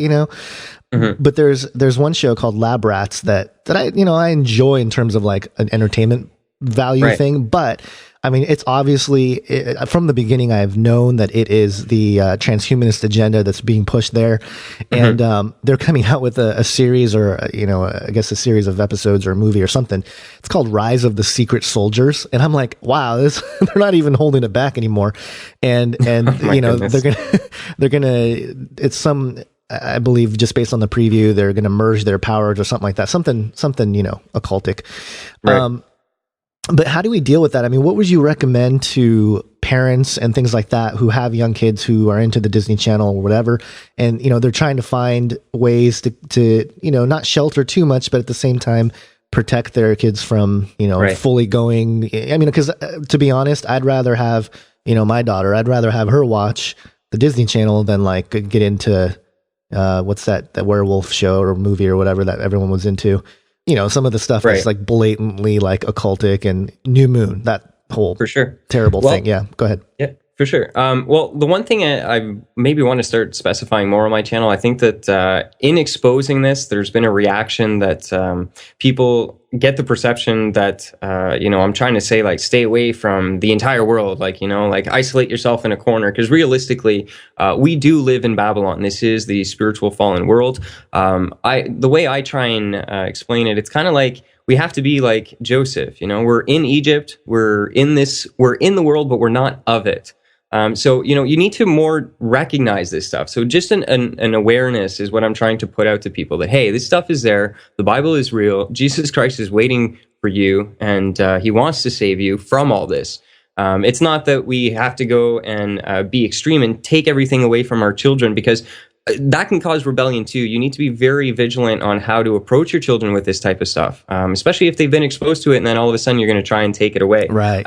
but there's one show called Lab Rats that I enjoy in terms of like an entertainment value thing, but it's obviously from the beginning, I've known that it is the transhumanist agenda that's being pushed there. And they're coming out with a series or, I guess a series of episodes or a movie or something. It's called Rise of the Secret Soldiers. And I'm like, wow, they're not even holding it back anymore. And goodness. they're going to, it's some, I believe just based on the preview, they're going to merge their powers or something like that. Something, occultic. Right. But how do we deal with that? What would you recommend to parents and things like that who have young kids who are into the Disney Channel or whatever, and they're trying to find ways to not shelter too much, but at the same time protect their kids from fully going. Because to be honest, I'd rather have my daughter. I'd rather have her watch the Disney Channel than like get into what's that werewolf show or movie or whatever that everyone was into. Some of the stuff that's like blatantly like occultic and New Moon, that whole for sure terrible thing. Yeah, go ahead. Yeah, for sure. Well, the one thing I maybe want to start specifying more on my channel, I think that in exposing this, there's been a reaction that people get the perception that, I'm trying to say like, stay away from the entire world, like isolate yourself in a corner. Because realistically, we do live in Babylon. This is the spiritual fallen world. The way I try and explain it, it's kind of like, we have to be like Joseph, we're in Egypt, we're in the world, but we're not of it. So, you need to more recognize this stuff. So just an awareness is what I'm trying to put out to people that, hey, this stuff is there. The Bible is real. Jesus Christ is waiting for you, and he wants to save you from all this. It's not that we have to go and be extreme and take everything away from our children, because that can cause rebellion too. You need to be very vigilant on how to approach your children with this type of stuff, especially if they've been exposed to it, and then all of a sudden you're going to try and take it away. Right.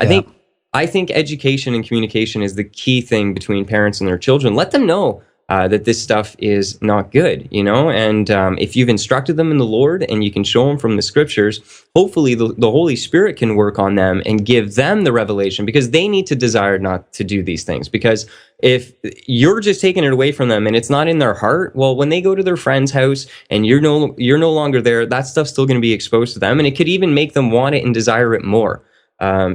I think education and communication is the key thing between parents and their children. Let them know that this stuff is not good, and if you've instructed them in the Lord and you can show them from the scriptures, hopefully the Holy Spirit can work on them and give them the revelation, because they need to desire not to do these things. Because if you're just taking it away from them and it's not in their heart, well, when they go to their friend's house and you're no longer there, that stuff's still going to be exposed to them, and it could even make them want it and desire it more.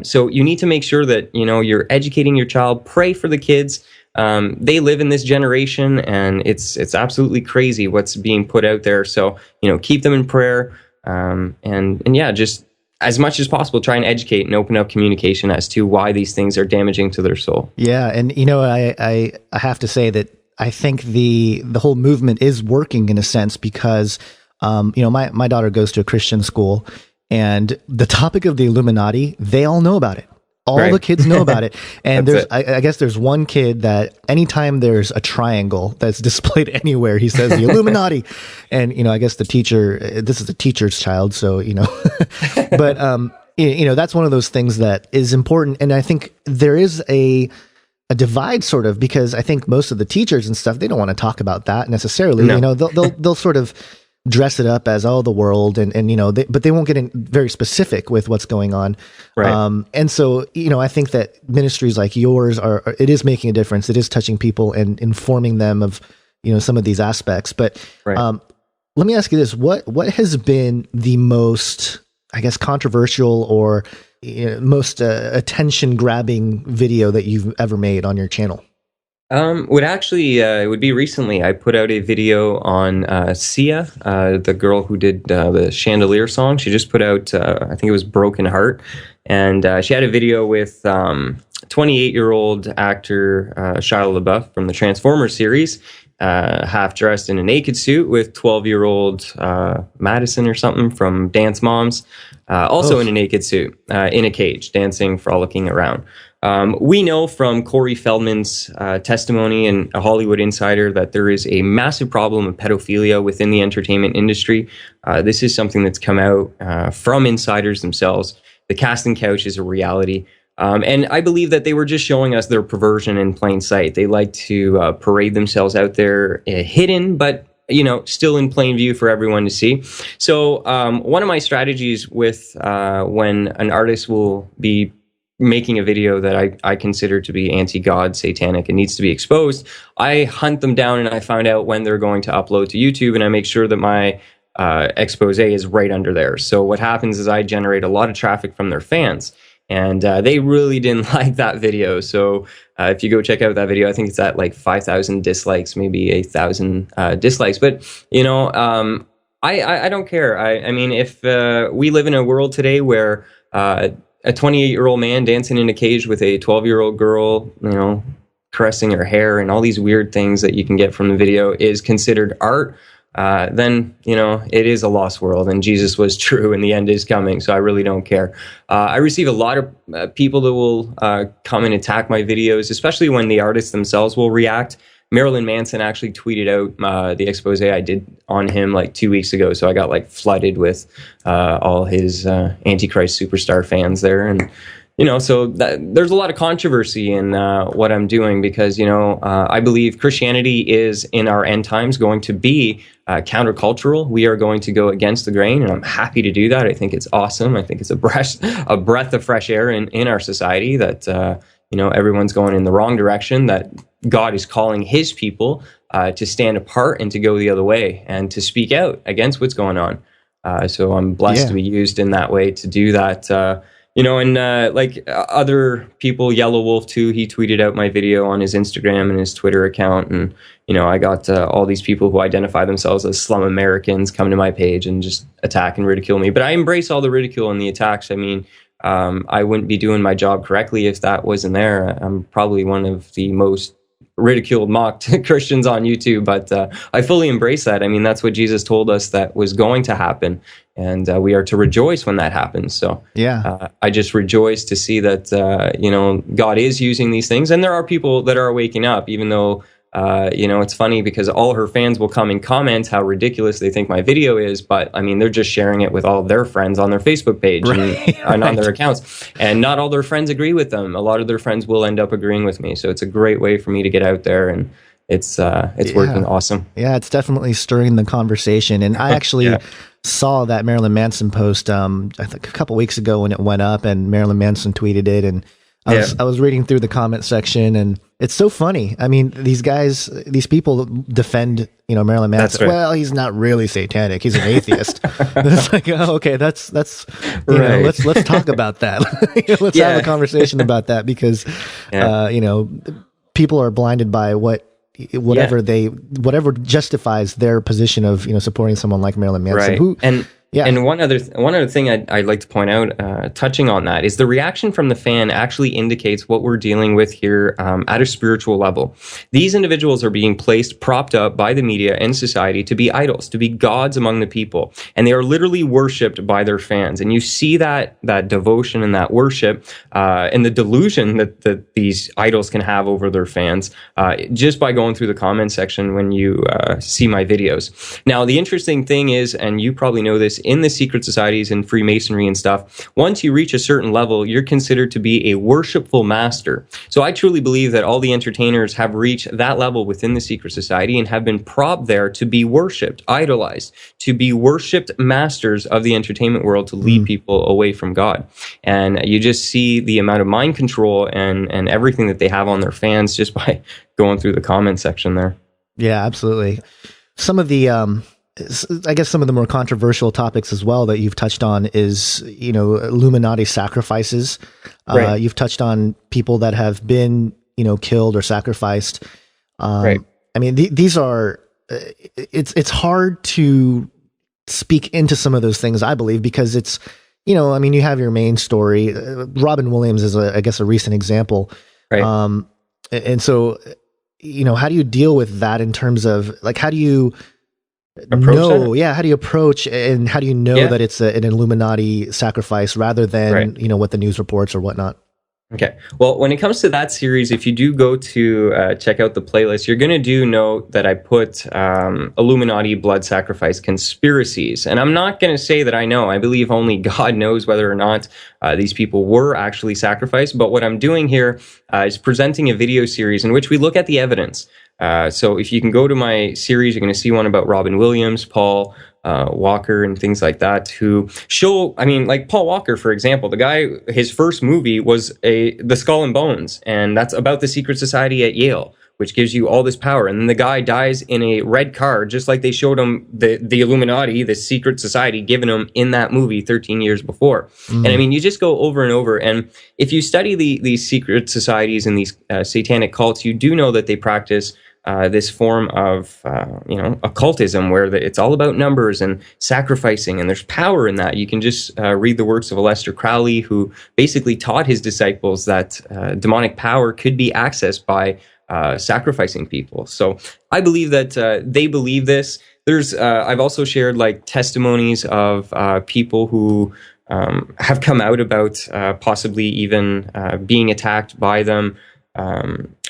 So you need to make sure that, you're educating your child. Pray for the kids. They live in this generation, and it's absolutely crazy what's being put out there. So, keep them in prayer. And yeah, just as much as possible, try and educate and open up communication as to why these things are damaging to their soul. Yeah. And, I have to say that I think the whole movement is working in a sense because, my daughter goes to a Christian school, and the topic of the Illuminati, they all know about it. All the kids know about it. And I guess there's one kid that anytime there's a triangle that's displayed anywhere, he says the Illuminati. And, I guess the teacher, this is the teacher's child. So, but, that's one of those things that is important. And I think there is a divide sort of, because I think most of the teachers and stuff, they don't want to talk about that necessarily. No. They'll sort of dress it up as the world and but they won't get in very specific with what's going on. Right. And so, I think that ministries like yours it is making a difference. It is touching people and informing them of, some of these aspects. But, Let me ask you this: what has been the most, I guess, controversial or most attention grabbing video that you've ever made on your channel? It would be recently. I put out a video on Sia, the girl who did the Chandelier song. She just put out, I think it was Broken Heart. And she had a video with 28-year-old actor Shia LaBeouf from the Transformers series, half dressed in a naked suit with 12-year-old Madison or something from Dance Moms, also in a naked suit, in a cage, dancing, frolicking around. We know from Corey Feldman's testimony in A Hollywood Insider that there is a massive problem of pedophilia within the entertainment industry. This is something that's come out from insiders themselves. The casting couch is a reality. And I believe that they were just showing us their perversion in plain sight. They like to parade themselves out there hidden, but still in plain view for everyone to see. So one of my strategies with when an artist will be making a video that I consider to be anti-God, satanic, and needs to be exposed, I hunt them down and I find out when they're going to upload to YouTube, and I make sure that my expose is right under there. So what happens is I generate a lot of traffic from their fans, and they really didn't like that video. So if you go check out that video, I think it's at like 5,000 dislikes, maybe 8,000 dislikes. But I don't care. I mean, if we live in a world today where a 28-year-old man dancing in a cage with a 12-year-old girl, caressing her hair and all these weird things that you can get from the video is considered art, then, it is a lost world, and Jesus was true and the end is coming. So I really don't care. I receive a lot of people that will come and attack my videos, especially when the artists themselves will react. Marilyn Manson actually tweeted out the expose I did on him like 2 weeks ago. So I got like flooded with all his Antichrist superstar fans there. And, so there's a lot of controversy in what I'm doing because, I believe Christianity is in our end times going to be countercultural. We are going to go against the grain, and I'm happy to do that. I think it's awesome. I think it's a breath of fresh air in our society that, everyone's going in the wrong direction, that God is calling his people to stand apart and to go the other way and to speak out against what's going on. So I'm blessed to be used in that way to do that. Like other people, Yellow Wolf too, he tweeted out my video on his Instagram and his Twitter account. And, I got all these people who identify themselves as slum Americans come to my page and just attack and ridicule me. But I embrace all the ridicule and the attacks. I mean, I wouldn't be doing my job correctly if that wasn't there. I'm probably one of the most ridiculed, mocked Christians on YouTube, but I fully embrace that. I mean, that's what Jesus told us that was going to happen, and we are to rejoice when that happens. So I just rejoice to see that, God is using these things, and there are people that are waking up, even though, it's funny because all her fans will come and comment how ridiculous they think my video is, but I mean, they're just sharing it with all of their friends on their Facebook page and on their accounts, and not all their friends agree with them. A lot of their friends will end up agreeing with me. So it's a great way for me to get out there, and it's working awesome. Yeah, it's definitely stirring the conversation. And I actually saw that Marilyn Manson post, I think a couple weeks ago when it went up, and Marilyn Manson tweeted it, and I was reading through the comment section, and it's so funny. I mean, these people defend, Marilyn Manson. Right. Well, he's not really satanic. He's an atheist. It's like, oh, okay, that's let's talk about that. Let's have a conversation about that because, people are blinded by whatever justifies their position of, supporting someone like Marilyn Manson. Right. And one other thing I'd like to point out, touching on that, is the reaction from the fan actually indicates what we're dealing with here at a spiritual level. These individuals are being propped up by the media and society to be idols, to be gods among the people, and they are literally worshipped by their fans. And you see that devotion and that worship and the delusion that these idols can have over their fans just by going through the comment section when you see my videos. Now, the interesting thing is, and you probably know this, in the secret societies and Freemasonry and stuff, once you reach a certain level, you're considered to be a worshipful master. So I truly believe that all the entertainers have reached that level within the secret society and have been propped there to be worshipped, idolized, to be worshipped masters of the entertainment world, to lead people away from God. And you just see the amount of mind control and everything that they have on their fans just by going through the comment section there. Yeah, absolutely. Some of the I guess some of the more controversial topics as well that you've touched on is, Illuminati sacrifices. Right. You've touched on people that have been, killed or sacrificed. Right. I mean, these are, it's hard to speak into some of those things, I believe, because it's, you have your main story. Robin Williams is, I guess, a recent example. Right. And so, how do you deal with that in terms of like, how do you Approach that? Yeah. How do you approach and how do you know that it's an Illuminati sacrifice rather than, what the news reports or whatnot? Okay. Well, when it comes to that series, if you do go to check out the playlist, you're going to know that I put Illuminati blood sacrifice conspiracies. And I'm not going to say that I know. I believe only God knows whether or not these people were actually sacrificed. But what I'm doing here is presenting a video series in which we look at the evidence. So if you can go to my series, you're going to see one about Robin Williams, Paul Walker, and things like that, who show, like Paul Walker, for example, the guy, his first movie was The Skull and Bones, and that's about the secret society at Yale, which gives you all this power. And then the guy dies in a red car, just like they showed him the Illuminati, the secret society, given him in that movie 13 years before. And you just go over and over. And if you study these secret societies and these satanic cults, you do know that they practice this form of, occultism, where it's all about numbers and sacrificing, and there's power in that. You can just read the works of Aleister Crowley, who basically taught his disciples that demonic power could be accessed by sacrificing people. So I believe that they believe this. There's I've also shared like testimonies of people who have come out about possibly even being attacked by them.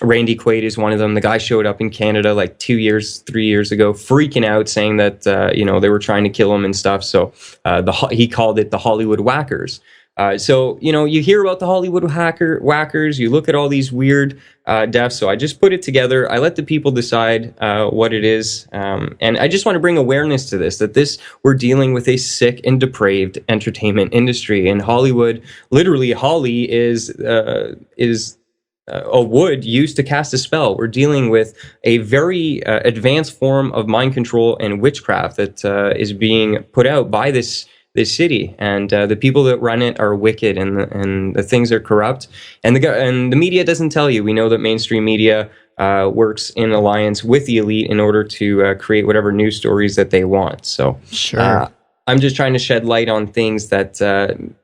Randy Quaid is one of them. The guy showed up in Canada like 3 years ago, freaking out, saying that they were trying to kill him and stuff. So he called it the Hollywood Whackers. So you hear about the Hollywood whackers. You look at all these weird deaths. So I just put it together. I let the people decide what it is, and I just want to bring awareness to this. That we're dealing with a sick and depraved entertainment industry, and Hollywood. Literally, Holly is a wood used to cast a spell. We're dealing with a very advanced form of mind control and witchcraft that is being put out by this city, and the people that run it are wicked, and the things are corrupt, and the media doesn't tell you. We know that mainstream media works in alliance with the elite in order to create whatever news stories that they want. So sure. I'm just trying to shed light on things that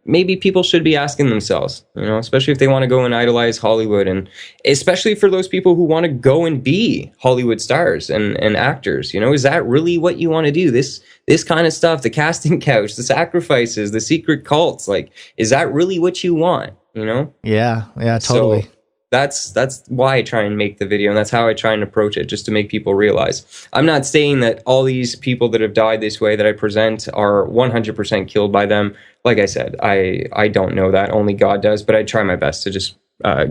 maybe people should be asking themselves, especially if they want to go and idolize Hollywood, and especially for those people who want to go and be Hollywood stars and actors. Is that really what you want to do? This kind of stuff, the casting couch, the sacrifices, the secret cults, like, is that really what you want? Yeah, totally. So, that's why I try and make the video, and that's how I try and approach it, just to make people realize. I'm not saying that all these people that have died this way that I present are 100% killed by them. Like I said, I don't know that. Only God does, but I try my best to just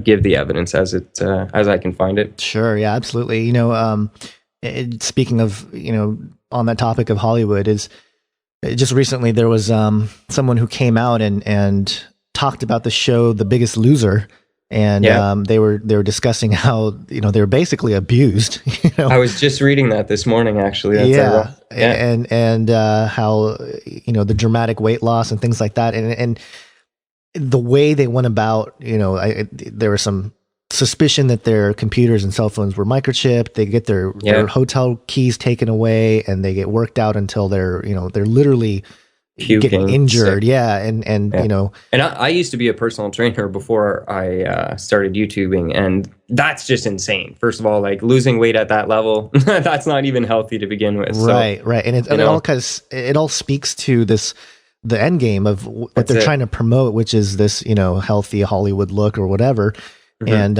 give the evidence as I can find it. Sure, yeah, absolutely. Speaking of, on that topic of Hollywood, is just recently there was someone who came out and talked about the show The Biggest Loser. And they were discussing how they were basically abused. I was just reading that this morning, actually. That's and how the dramatic weight loss and things like that, and the way they went about. There was some suspicion that their computers and cell phones were microchipped. They get their hotel keys taken away, and they get worked out until they're literally getting injured. Sick. And I used to be a personal trainer before I started YouTubing, and that's just insane. First of all, like, losing weight at that level, that's not even healthy to begin with. Right. And it all speaks to the end game of what they're trying to promote, which is this, healthy Hollywood look or whatever. Mm-hmm. And,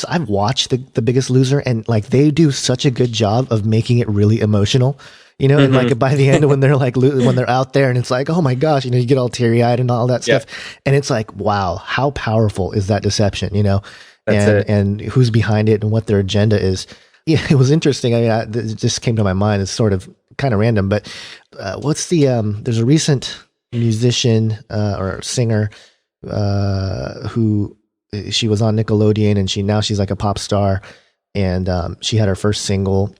I've watched the Biggest Loser, and like, they do such a good job of making it really emotional. And like by the end, when they're like, when they're out there and it's like, oh my gosh, you get all teary eyed and all that stuff. And it's like, wow, how powerful is that deception, and who's behind it and what their agenda is. Yeah, it was interesting. It just came to my mind. It's sort of kind of random, but what's there's a recent musician or singer who she was on Nickelodeon, and she's like a pop star, and she had her first single.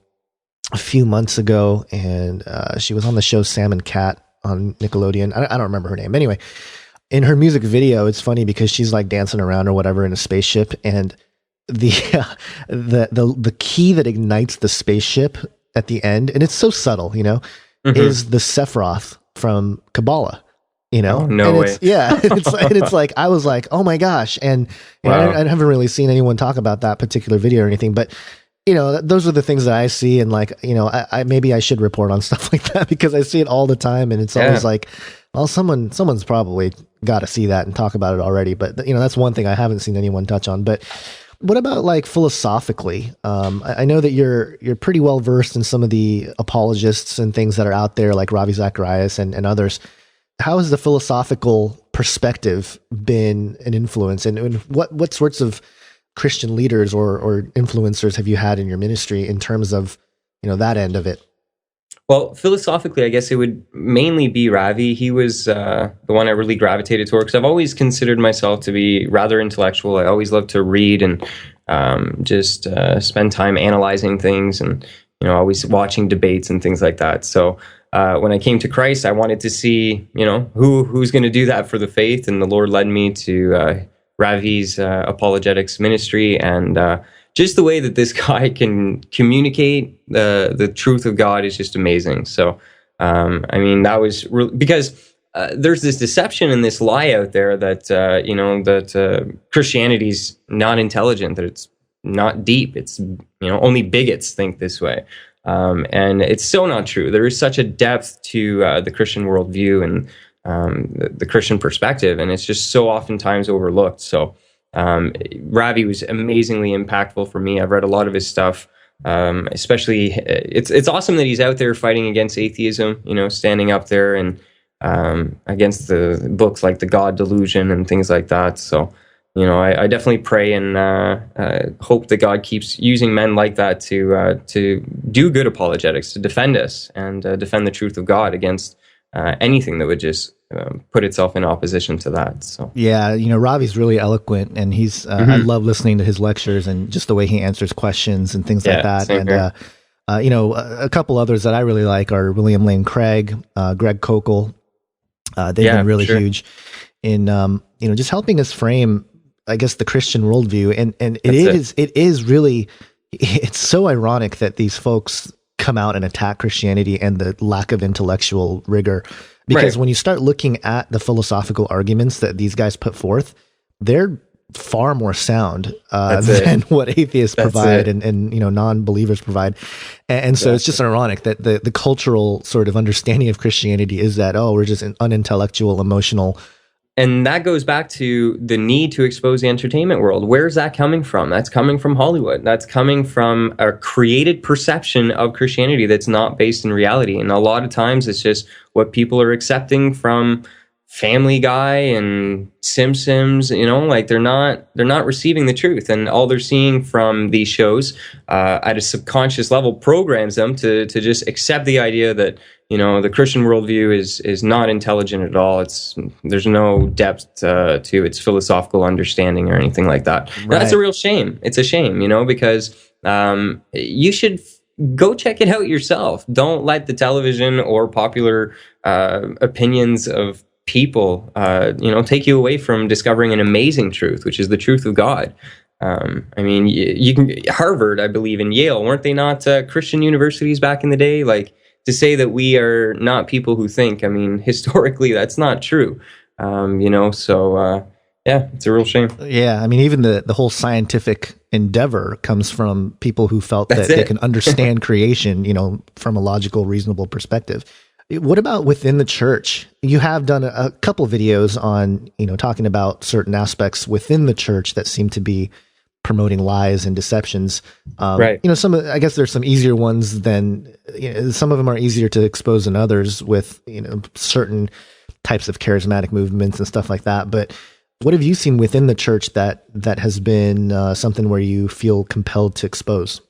a few months ago, and she was on the show Sam and Cat on Nickelodeon. I don't remember her name. Anyway, in her music video, it's funny because she's like dancing around or whatever in a spaceship, and the key that ignites the spaceship at the end, and it's so subtle, is the Sephiroth from Kabbalah. No and way. It's like I was like, oh my gosh, and Wow. I haven't really seen anyone talk about that particular video or anything, but those are the things that I see, and like I maybe I should report on stuff like that because I see it all the time, and it's always like, well, someone's probably got to see that and talk about it already, but that's one thing I haven't seen anyone touch on. But what about like philosophically? I know that you're pretty well versed in some of the apologists and things that are out there, like Ravi Zacharias and others. How has the philosophical perspective been an influence, and what sorts of Christian leaders or influencers have you had in your ministry in terms of that end of it? Well, philosophically, I guess it would mainly be Ravi. He was the one I really gravitated toward because I've always considered myself to be rather intellectual. I always love to read and just spend time analyzing things, and always watching debates and things like that. So when I came to Christ, I wanted to see who's going to do that for the faith, and the Lord led me to Ravi's apologetics ministry, and just the way that this guy can communicate the truth of God is just amazing. So, that was because there's this deception and this lie out there that Christianity's not intelligent, that it's not deep. It's only bigots think this way, and it's so not true. There is such a depth to the Christian worldview and the Christian perspective, and it's just so oftentimes overlooked. So Ravi was amazingly impactful for me. I've read a lot of his stuff, especially it's awesome that he's out there fighting against atheism, standing up there and against the books like The God Delusion and things like that. So, I definitely pray and hope that God keeps using men like that to do good apologetics, to defend us and defend the truth of God against anything that would just put itself in opposition to that. So Ravi's really eloquent, and he's I love listening to his lectures and just the way he answers questions and things like that. And a couple others that I really like are William Lane Craig, Greg Kokel. They've been really huge in just helping us frame, I guess, the Christian worldview. And it is really, it's so ironic that these folks come out and attack Christianity and the lack of intellectual rigor. Because when you start looking at the philosophical arguments that these guys put forth, they're far more sound than what atheists provide and non-believers provide. And so it's just ironic that the cultural sort of understanding of Christianity is that, we're just an unintellectual, emotional. And that goes back to the need to expose the entertainment world. Where's that coming from? That's coming from Hollywood. That's coming from a created perception of Christianity that's not based in reality. And a lot of times it's just what people are accepting from Family Guy and Simpsons, like they're not receiving the truth. And all they're seeing from these shows at a subconscious level programs them to just accept the idea that, the Christian worldview is not intelligent at all. There's no depth to its philosophical understanding or anything like that. Right. That's a real shame. It's a shame, because you should go check it out yourself. Don't let the television or popular opinions of people, take you away from discovering an amazing truth, which is the truth of God. You can Harvard, I believe, and Yale, weren't they not Christian universities back in the day? Like, to say that we are not people who think, historically, that's not true. So it's a real shame. Yeah, even the whole scientific endeavor comes from people who felt that they can understand creation, from a logical, reasonable perspective. What about within the church? You have done a couple videos on, talking about certain aspects within the church that seem to be promoting lies and deceptions. Right. I guess there's some easier ones than, some of them are easier to expose than others with, certain types of charismatic movements and stuff like that. But what have you seen within the church that has been something where you feel compelled to expose?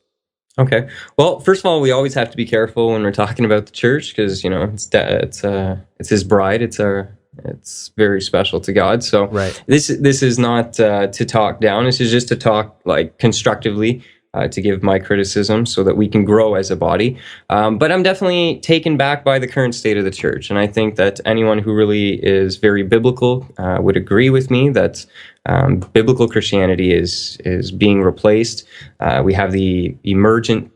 Okay. Well, first of all, we always have to be careful when we're talking about the church because, it's his bride. It's very special to God. So this is not to talk down. This is just to talk like constructively. to give my criticism so that we can grow as a body. But I'm definitely taken back by the current state of the church. And I think that anyone who really is very biblical would agree with me that biblical Christianity is being replaced. We have the emergent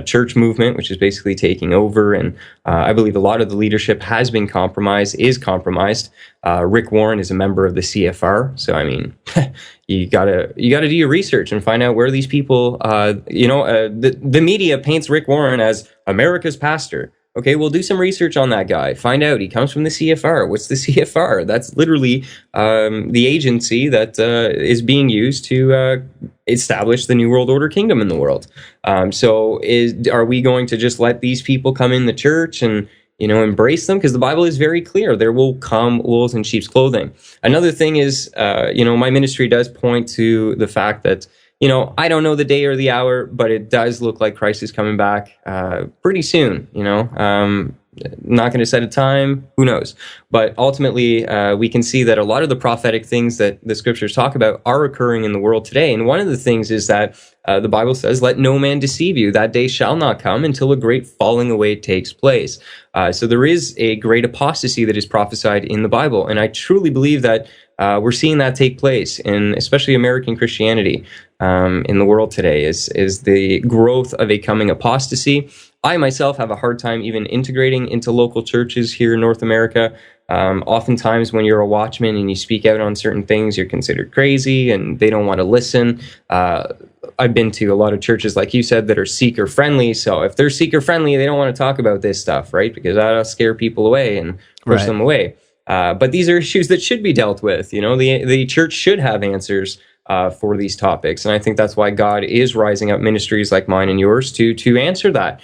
church movement, which is basically taking over, and I believe a lot of the leadership has been is compromised. Rick Warren is a member of the CFR, so I mean, you gotta do your research and find out where these people. The media paints Rick Warren as America's pastor. Okay, well, do some research on that guy. Find out he comes from the CFR. What's the CFR? That's literally the agency that is being used to establish the New World Order kingdom in the world. Are we going to just let these people come in the church and embrace them? Because the Bible is very clear. There will come wolves in sheep's clothing. Another thing is, my ministry does point to the fact that I don't know the day or the hour, but it does look like Christ is coming back pretty soon. Not going to set a time, who knows? But ultimately, we can see that a lot of the prophetic things that the scriptures talk about are occurring in the world today. And one of the things is that the Bible says, "Let no man deceive you. That day shall not come until a great falling away takes place." So there is a great apostasy that is prophesied in the Bible. And I truly believe that we're seeing that take place in especially American Christianity in the world today is the growth of a coming apostasy. I myself have a hard time even integrating into local churches here in North America. Oftentimes when you're a watchman and you speak out on certain things, you're considered crazy and they don't want to listen. I've been to a lot of churches, like you said, that are seeker friendly. So if they're seeker friendly, they don't want to talk about this stuff, right? Because that'll scare people away and push them away. But these are issues that should be dealt with. The church should have answers for these topics. And I think that's why God is rising up ministries like mine and yours to answer that,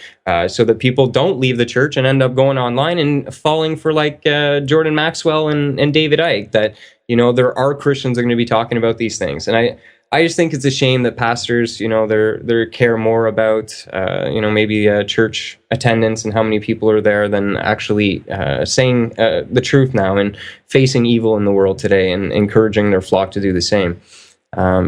so that people don't leave the church and end up going online and falling for like Jordan Maxwell and David Icke, that, there are Christians that are going to be talking about these things. And I just think it's a shame that pastors, they care more about, maybe church attendance and how many people are there than actually saying the truth now and facing evil in the world today and encouraging their flock to do the same.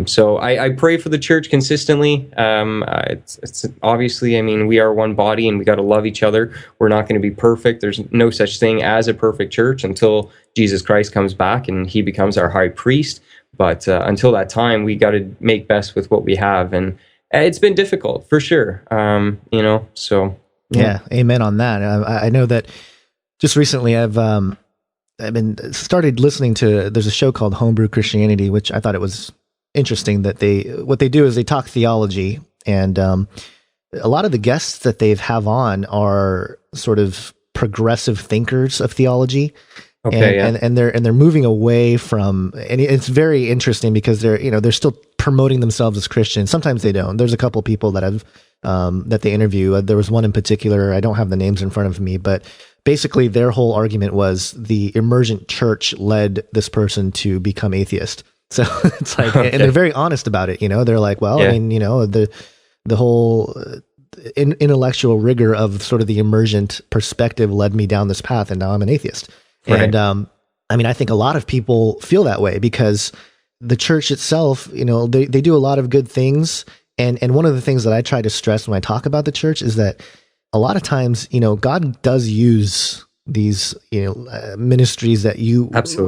So I pray for the church consistently. It's obviously, we are one body and we got to love each other. We're not going to be perfect. There's no such thing as a perfect church until Jesus Christ comes back and he becomes our high priest. But until that time, we got to make best with what we have. And it's been difficult for sure. So. Yeah. Amen on that. I know that just recently I've been started listening to, there's a show called Homebrew Christianity, which I thought it was interesting that what they do is they talk theology, and a lot of the guests that they have on are sort of progressive thinkers of theology. Okay, and they're moving away from, and it's very interesting because they're still promoting themselves as Christians. Sometimes they don't. There's a couple people that I've that they interview. There was one in particular. I don't have the names in front of me, but basically their whole argument was the emergent church led this person to become atheist. So it's like, and they're very honest about it. They're like, well, the whole intellectual rigor of sort of the emergent perspective led me down this path, and now I'm an atheist. Right. And I think a lot of people feel that way because the church itself, they do a lot of good things. And one of the things that I try to stress when I talk about the church is that a lot of times, God does use these, ministries that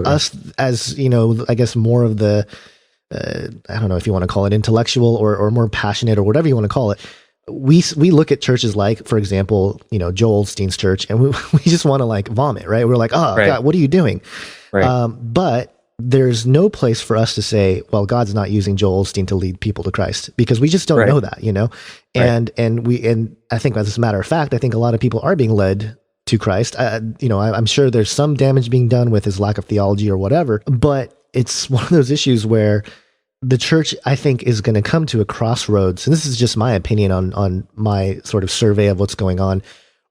us as, I guess more of the, I don't know if you want to call it intellectual or more passionate or whatever you want to call it. We look at churches like, for example, Joel Osteen's church, and we just want to like vomit, right? We're like, oh, right. God, what are you doing? Right. But there's no place for us to say, well, God's not using Joel Osteen to lead people to Christ, because we just don't know that, and I think as a matter of fact, I think a lot of people are being led to Christ. I'm sure there's some damage being done with his lack of theology or whatever, but it's one of those issues where the church, I think, is going to come to a crossroads. And this is just my opinion on my sort of survey of what's going on.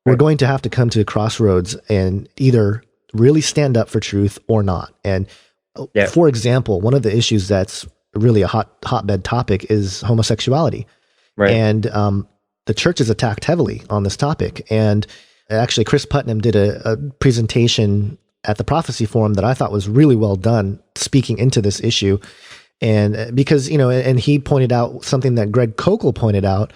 We're going to have to come to a crossroads and either really stand up for truth or not. And for example, one of the issues that's really a hotbed topic is homosexuality. Right. And the church is attacked heavily on this topic. And actually, Chris Putnam did a presentation at the Prophecy Forum that I thought was really well done, speaking into this issue. And because, and he pointed out something that Greg Kokel pointed out,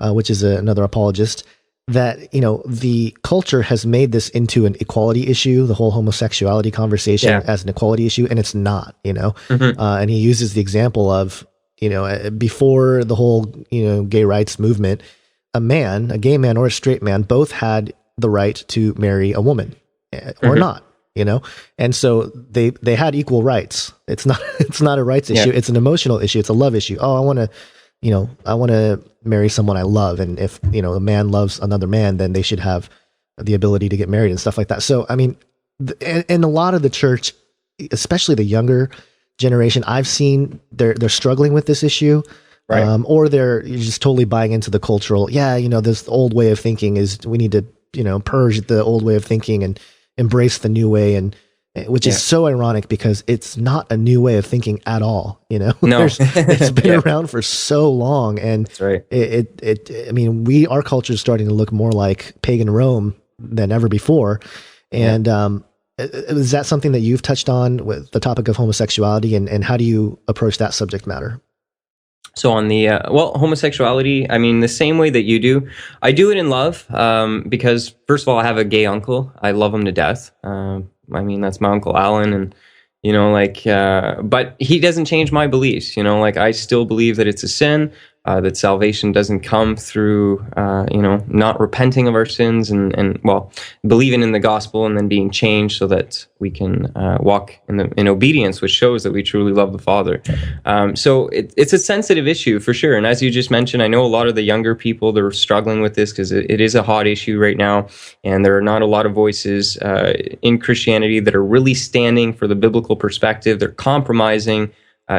which is another apologist, that, the culture has made this into an equality issue, the whole homosexuality conversation as an equality issue, and it's not, and he uses the example of, before the whole, gay rights movement, a gay man or a straight man, both had the right to marry a woman or not, and so they had equal rights. It's not a rights issue. It's an emotional issue. It's a love issue. Oh, I want to marry someone I love. And if, a man loves another man, then they should have the ability to get married and stuff like that. So, I mean, and a lot of the church, especially the younger generation, I've seen they're struggling with this issue. Right. Or they're just totally buying into the cultural, this old way of thinking is we need to, purge the old way of thinking and embrace the new way. And which is so ironic because it's not a new way of thinking at all. No, it's been around for so long. And that's right. Our culture is starting to look more like pagan Rome than ever before. And, is that something that you've touched on with the topic of homosexuality, and how do you approach that subject matter? So on the, homosexuality, the same way that you do, I do it in love, because first of all, I have a gay uncle. I love him to death. That's my Uncle Alan, and, but he doesn't change my beliefs, I still believe that it's a sin, that salvation doesn't come through, not repenting of our sins and believing in the gospel and then being changed so that we can walk in obedience, which shows that we truly love the Father. So it's a sensitive issue for sure. And as you just mentioned, I know a lot of the younger people, they're struggling with this because it is a hot issue right now. And there are not a lot of voices in Christianity that are really standing for the biblical perspective. They're compromising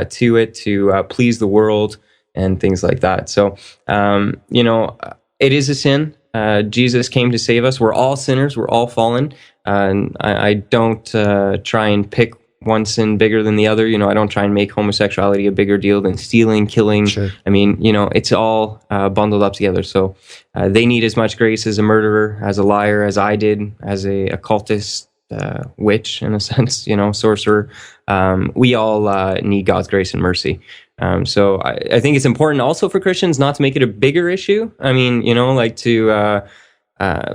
to it to please the world and things like that. So, it is a sin. Jesus came to save us. We're all sinners. We're all fallen. And I don't try and pick one sin bigger than the other. I don't try and make homosexuality a bigger deal than stealing, killing. Sure. It's all bundled up together. So they need as much grace as a murderer, as a liar, as I did, as a occultist, witch, in a sense, sorcerer. We all need God's grace and mercy. So I think it's important also for Christians not to make it a bigger issue.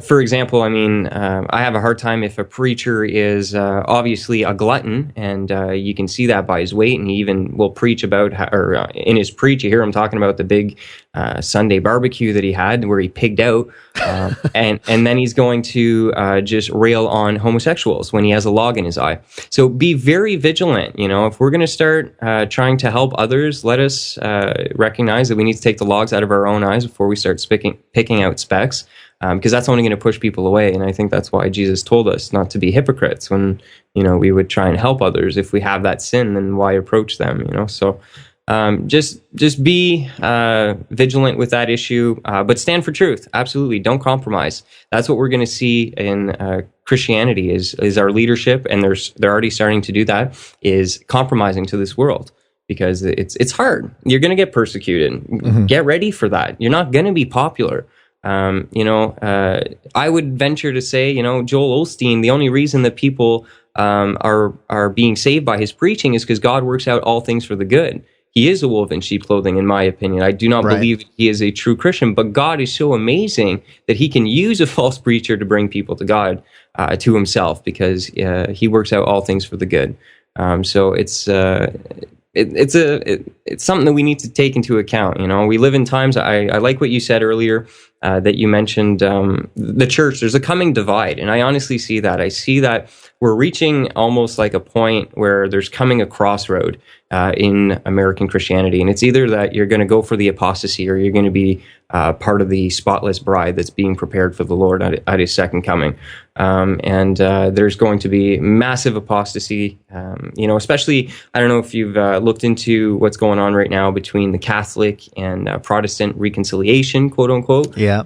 For example, I have a hard time if a preacher is obviously a glutton, and you can see that by his weight, and he even will preach about, in his preach, you hear him talking about the big Sunday barbecue that he had where he pigged out, and then he's going to just rail on homosexuals when he has a log in his eye. So be very vigilant. If we're going to start trying to help others, let us recognize that we need to take the logs out of our own eyes before we start picking out specks. Because that's only going to push people away. And I think that's why Jesus told us not to be hypocrites when, we would try and help others. If we have that sin, then why approach them, So just be vigilant with that issue, but stand for truth. Absolutely. Don't compromise. That's what we're going to see in Christianity is our leadership. And they're already starting to do that, is compromising to this world. Because it's hard. You're going to get persecuted. Mm-hmm. Get ready for that. You're not going to be popular. I would venture to say, Joel Osteen, the only reason that people are being saved by his preaching is because God works out all things for the good. He is a wolf in sheep clothing, in my opinion. I do not believe that he is a true Christian, but God is so amazing that he can use a false preacher to bring people to God, to himself, because he works out all things for the good. So it's something that we need to take into account. We live in times, I like what you said earlier, that you mentioned the church. There's a coming divide, and I honestly see that. I see that we're reaching almost like a point where there's coming a crossroad in American Christianity, and it's either that you're going to go for the apostasy or you're going to be part of the spotless bride that's being prepared for the Lord at his second coming. And there's going to be massive apostasy, especially, I don't know if you've looked into what's going on right now between the Catholic and Protestant reconciliation, quote unquote. Yeah.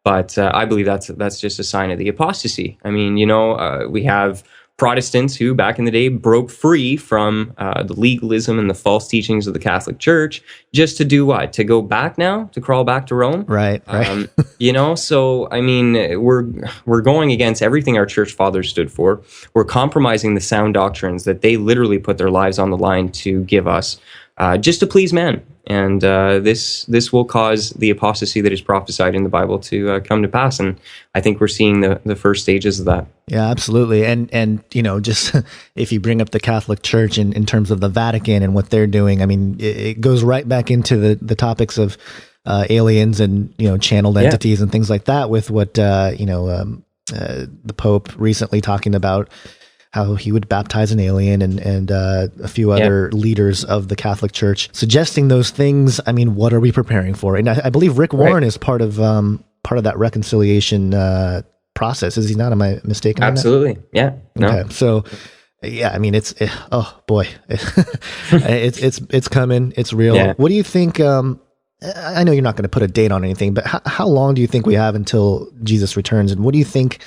But I believe that's just a sign of the apostasy. We have Protestants who back in the day broke free from the legalism and the false teachings of the Catholic Church just to do what? To go back now? To crawl back to Rome? Right. So, we're going against everything our church fathers stood for. We're compromising the sound doctrines that they literally put their lives on the line to give us. just to please men. And this will cause the apostasy that is prophesied in the Bible to come to pass. And I think we're seeing the first stages of that. Yeah, absolutely. And just if you bring up the Catholic Church in terms of the Vatican and what they're doing, I mean, it goes right back into the topics of aliens and, channeled entities and things like that, with what, the Pope recently talking about how he would baptize an alien, and a few other leaders of the Catholic Church suggesting those things. I mean, what are we preparing for? And I believe Rick Warren is part of that reconciliation process. Is he not? Am I mistaken? Absolutely. Yeah. No. Okay. So, yeah, I mean, oh boy, it's coming. It's real. Yeah. What do you think? I know you're not going to put a date on anything, but how long do you think we have until Jesus returns? And what do you think?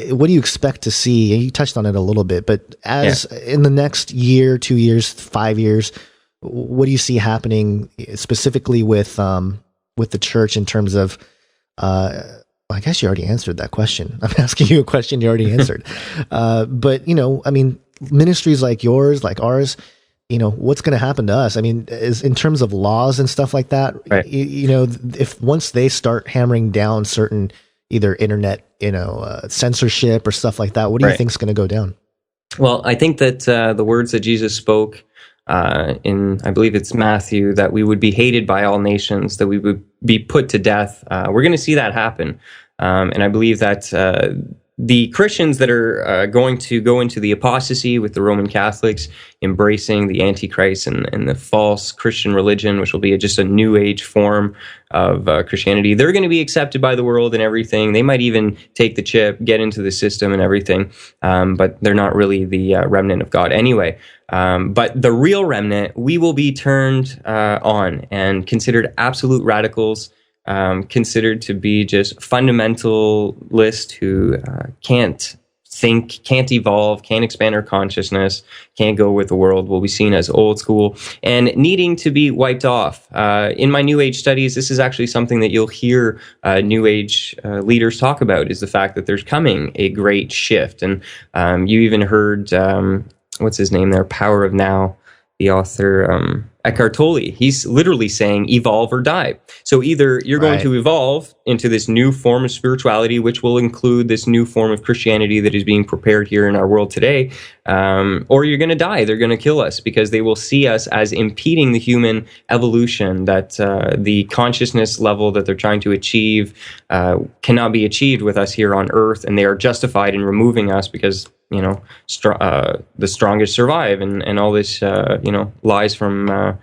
What do you expect to see? You touched on it a little bit, but in the next year, 2 years, 5 years, what do you see happening specifically with the church in terms of? I guess you already answered that question. I'm asking you a question you already answered. But I mean, ministries like yours, like ours, what's going to happen to us? I mean, is in terms of laws and stuff like that. Right. If once they start hammering down certain either internet, censorship or stuff like that, what do you think is going to go down? Well, I think that the words that Jesus spoke in, I believe it's Matthew, that we would be hated by all nations, that we would be put to death. We're going to see that happen. And I believe that the Christians that are going to go into the apostasy with the Roman Catholics, embracing the Antichrist and the false Christian religion, which will be just a new age form of Christianity, they're going to be accepted by the world and everything. They might even take the chip, get into the system and everything, but they're not really the remnant of God anyway. But the real remnant, we will be turned on and considered absolute radicals, considered to be just fundamentalists who can't think, can't evolve, can't expand our consciousness, can't go with the world, will be seen as old school and needing to be wiped off. In my New Age studies, this is actually something that you'll hear New Age leaders talk about, is the fact that there's coming a great shift. And you even heard, what's his name there? Power of Now, the author, Eckhart Tolle. He's literally saying evolve or die. So either you're going to evolve into this new form of spirituality, which will include this new form of Christianity that is being prepared here in our world today, or you're going to die. They're going to kill us because they will see us as impeding the human evolution, that the consciousness level that they're trying to achieve cannot be achieved with us here on Earth, and they are justified in removing us because the strongest survive, and all this, lies from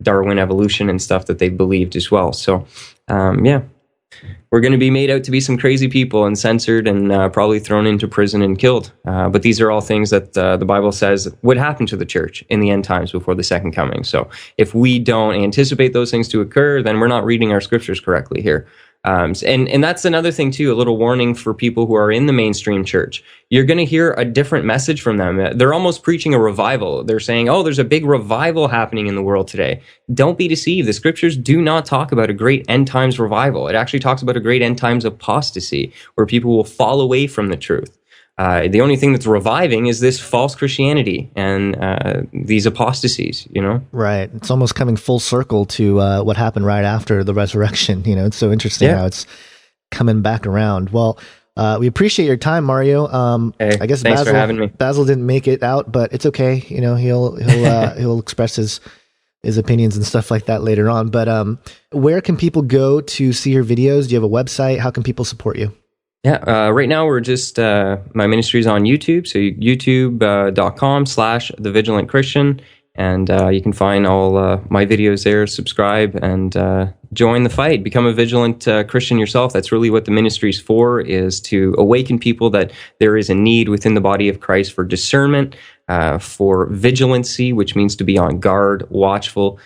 Darwin evolution and stuff that they believed as well. So, we're going to be made out to be some crazy people and censored and probably thrown into prison and killed. But these are all things that the Bible says would happen to the church in the end times before the second coming. So if we don't anticipate those things to occur, then we're not reading our scriptures correctly here. And that's another thing too, a little warning for people who are in the mainstream church. You're going to hear a different message from them. They're almost preaching a revival. They're saying, oh, there's a big revival happening in the world today. Don't be deceived. The scriptures do not talk about a great end times revival. It actually talks about a great end times apostasy, where people will fall away from the truth. The only thing that's reviving is this false Christianity and these apostasies, Right. It's almost coming full circle to what happened right after the resurrection. It's so interesting how it's coming back around. Well, we appreciate your time, Mario. Hey, I guess thanks for having me. Basil didn't make it out, but it's okay. He'll express his opinions and stuff like that later on. But where can people go to see your videos? Do you have a website? How can people support you? Yeah, right now we're just, my ministry is on YouTube, so youtube.com/The Vigilant Christian, and you can find all my videos there, subscribe, and join the fight. Become a vigilant Christian yourself. That's really what the ministry is for, is to awaken people that there is a need within the body of Christ for discernment, for vigilancy, which means to be on guard, watchful.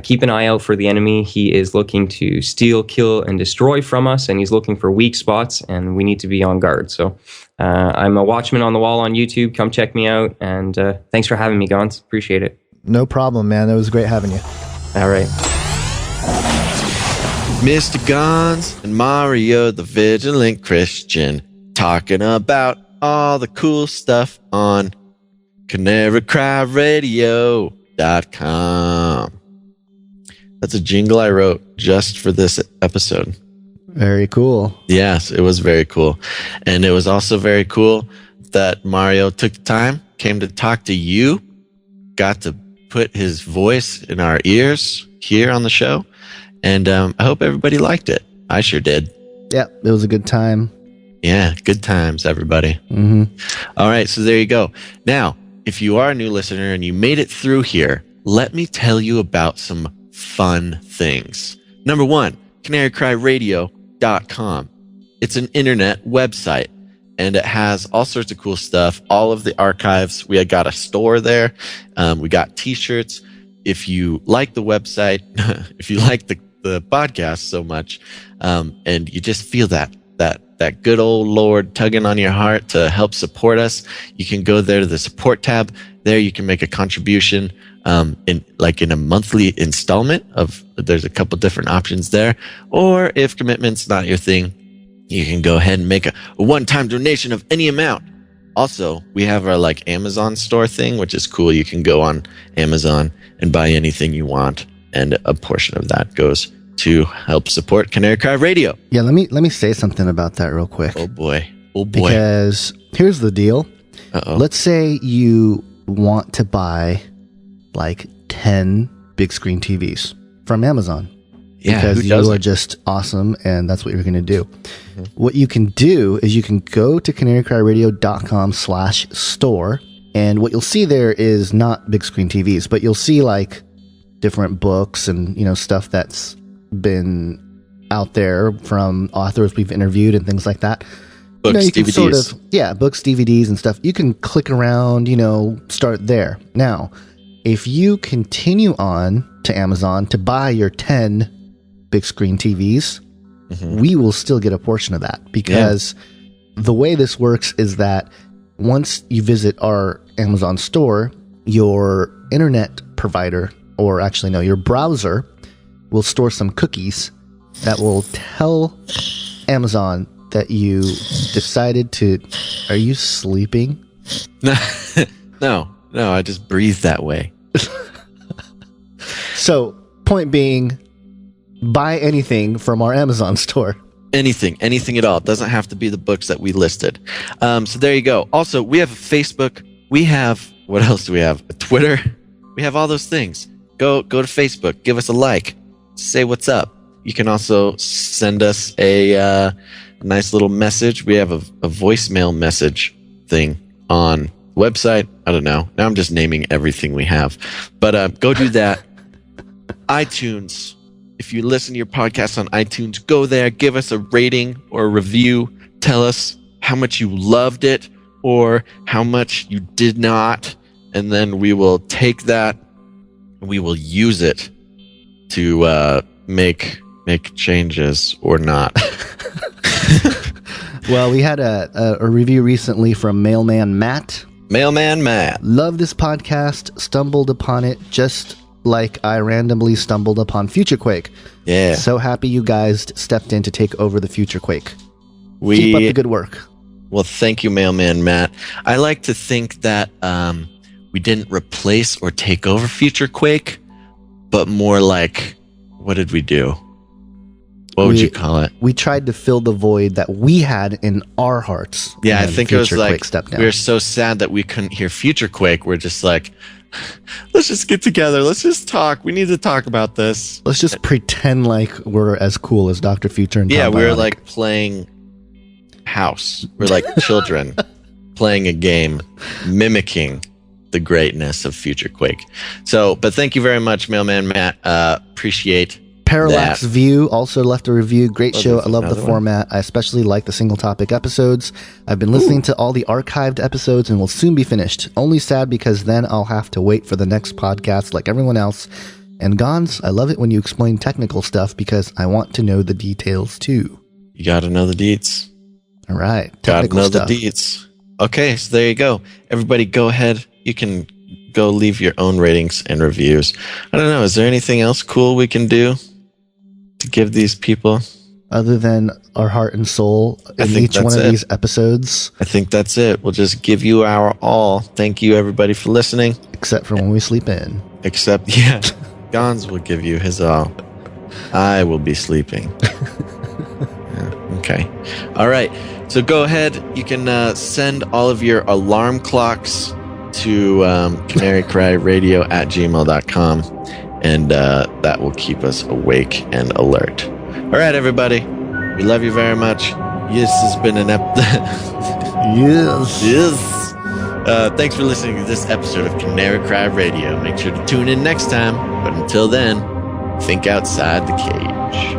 Keep an eye out for the enemy. He is looking to steal, kill, and destroy from us, and he's looking for weak spots, and we need to be on guard. So I'm a watchman on the wall on YouTube. Come check me out, and thanks for having me, Gons. Appreciate it. No problem, man. It was great having you. All right. Mr. Gons and Mario, the Vigilant Christian, talking about all the cool stuff on Canary Cry Radio. canarykryradio.com. That's a jingle I wrote just for this episode. Very cool. Yes, it was very cool. And it was also very cool that Mario took the time, came to talk to you, got to put his voice in our ears here on the show. And I hope everybody liked it. I sure did. Yeah, it was a good time. Yeah, good times, everybody. Mm-hmm. All right, so there you go. Now, if you are a new listener and you made it through here, let me tell you about some fun things. Number one, canarycryradio.com. It's an internet website, and it has all sorts of cool stuff, all of the archives. We had got a store there. We got t-shirts. If you like the website, if you like the podcast so much, and you just feel that good old Lord tugging on your heart to help support us, you can go there to the support tab. There you can make a contribution in a monthly installment there's a couple different options there. Or if commitment's not your thing, you can go ahead and make a one-time donation of any amount. Also, we have our Amazon store thing, which is cool. You can go on Amazon and buy anything you want, and a portion of that goes to help support Canary Cry Radio. Yeah, let me say something about that real quick. Oh boy. Because here's the deal. Uh-oh. Let's say you want to buy 10 big screen TVs from Amazon. Yeah, because who you doesn't? are just awesome, and that's what you're going to do. Mm-hmm. What you can do is you can go to canarycryradio.com/store, and what you'll see there is not big screen TVs, but you'll see different books and stuff that's been out there from authors we've interviewed and things like that. Books, you can DVDs. books, DVDs and stuff. You can click around, start there. Now, if you continue on to Amazon to buy your 10 big screen TVs, we will still get a portion of that, because the way this works is that once you visit our Amazon store, your internet provider, or actually no, your browser will store some cookies that will tell Amazon that you decided to... Are you sleeping? No, I just breathe that way. So, point being, buy anything from our Amazon store. Anything at all. It doesn't have to be the books that we listed. So there you go. Also, we have a Facebook. We have... What else do we have? A Twitter. We have all those things. Go to Facebook. Give us a like. Say what's up. You can also send us a nice little message. We have a voicemail message thing on the website. I don't know. Now I'm just naming everything we have. But go do that. iTunes. If you listen to your podcast on iTunes, go there. Give us a rating or a review. Tell us how much you loved it or how much you did not. And then we will take that and we will use it to make changes or not. Well, we had a review recently from Mailman Matt. Mailman Matt. Love this podcast. Stumbled upon it just like I randomly stumbled upon FutureQuake. Yeah. So happy you guys stepped in to take over the FutureQuake. Keep up the good work. Well, thank you, Mailman Matt. I like to think that we didn't replace or take over FutureQuake, but more what did we do? What would you call it? We tried to fill the void that we had in our hearts. Yeah, I think it was stepped down. we were so sad that we couldn't hear FutureQuake. We're just let's just get together. Let's just talk. We need to talk about this. Let's just pretend like we're as cool as Dr. Future and Tom Yeah, we were Bionic. playing house. We're like children playing a game, mimicking the greatness of FutureQuake. So, but thank you very much, Mailman Matt. Appreciate Parallax that. View also left a review. Great show. I love the another one. format. I especially like the single topic episodes. I've been listening to all the archived episodes and will soon be finished. Only sad because then I'll have to wait for the next podcast like everyone else. And Gons, I love it when you explain technical stuff because I want to know the details too. You got to know the deets. All right. Got to Technical know stuff. the deets. Okay, so there you go. Everybody go ahead. You can go leave your own ratings and reviews. I don't know. Is there anything else cool we can do to give these people? Other than our heart and soul in think each one that's of it. these episodes. I think that's it. We'll just give you our all. Thank you, everybody, for listening. Except for when we sleep in. Except, yeah, Gons will give you his all. I will be sleeping. Yeah, okay. All right. So go ahead. You can send all of your alarm clocks to canarycryradio@gmail.com, and that will keep us awake and alert. All right, everybody. We love you very much. This has been an Yes. Thanks for listening to this episode of Canary Cry Radio. Make sure to tune in next time. But until then, think outside the cage.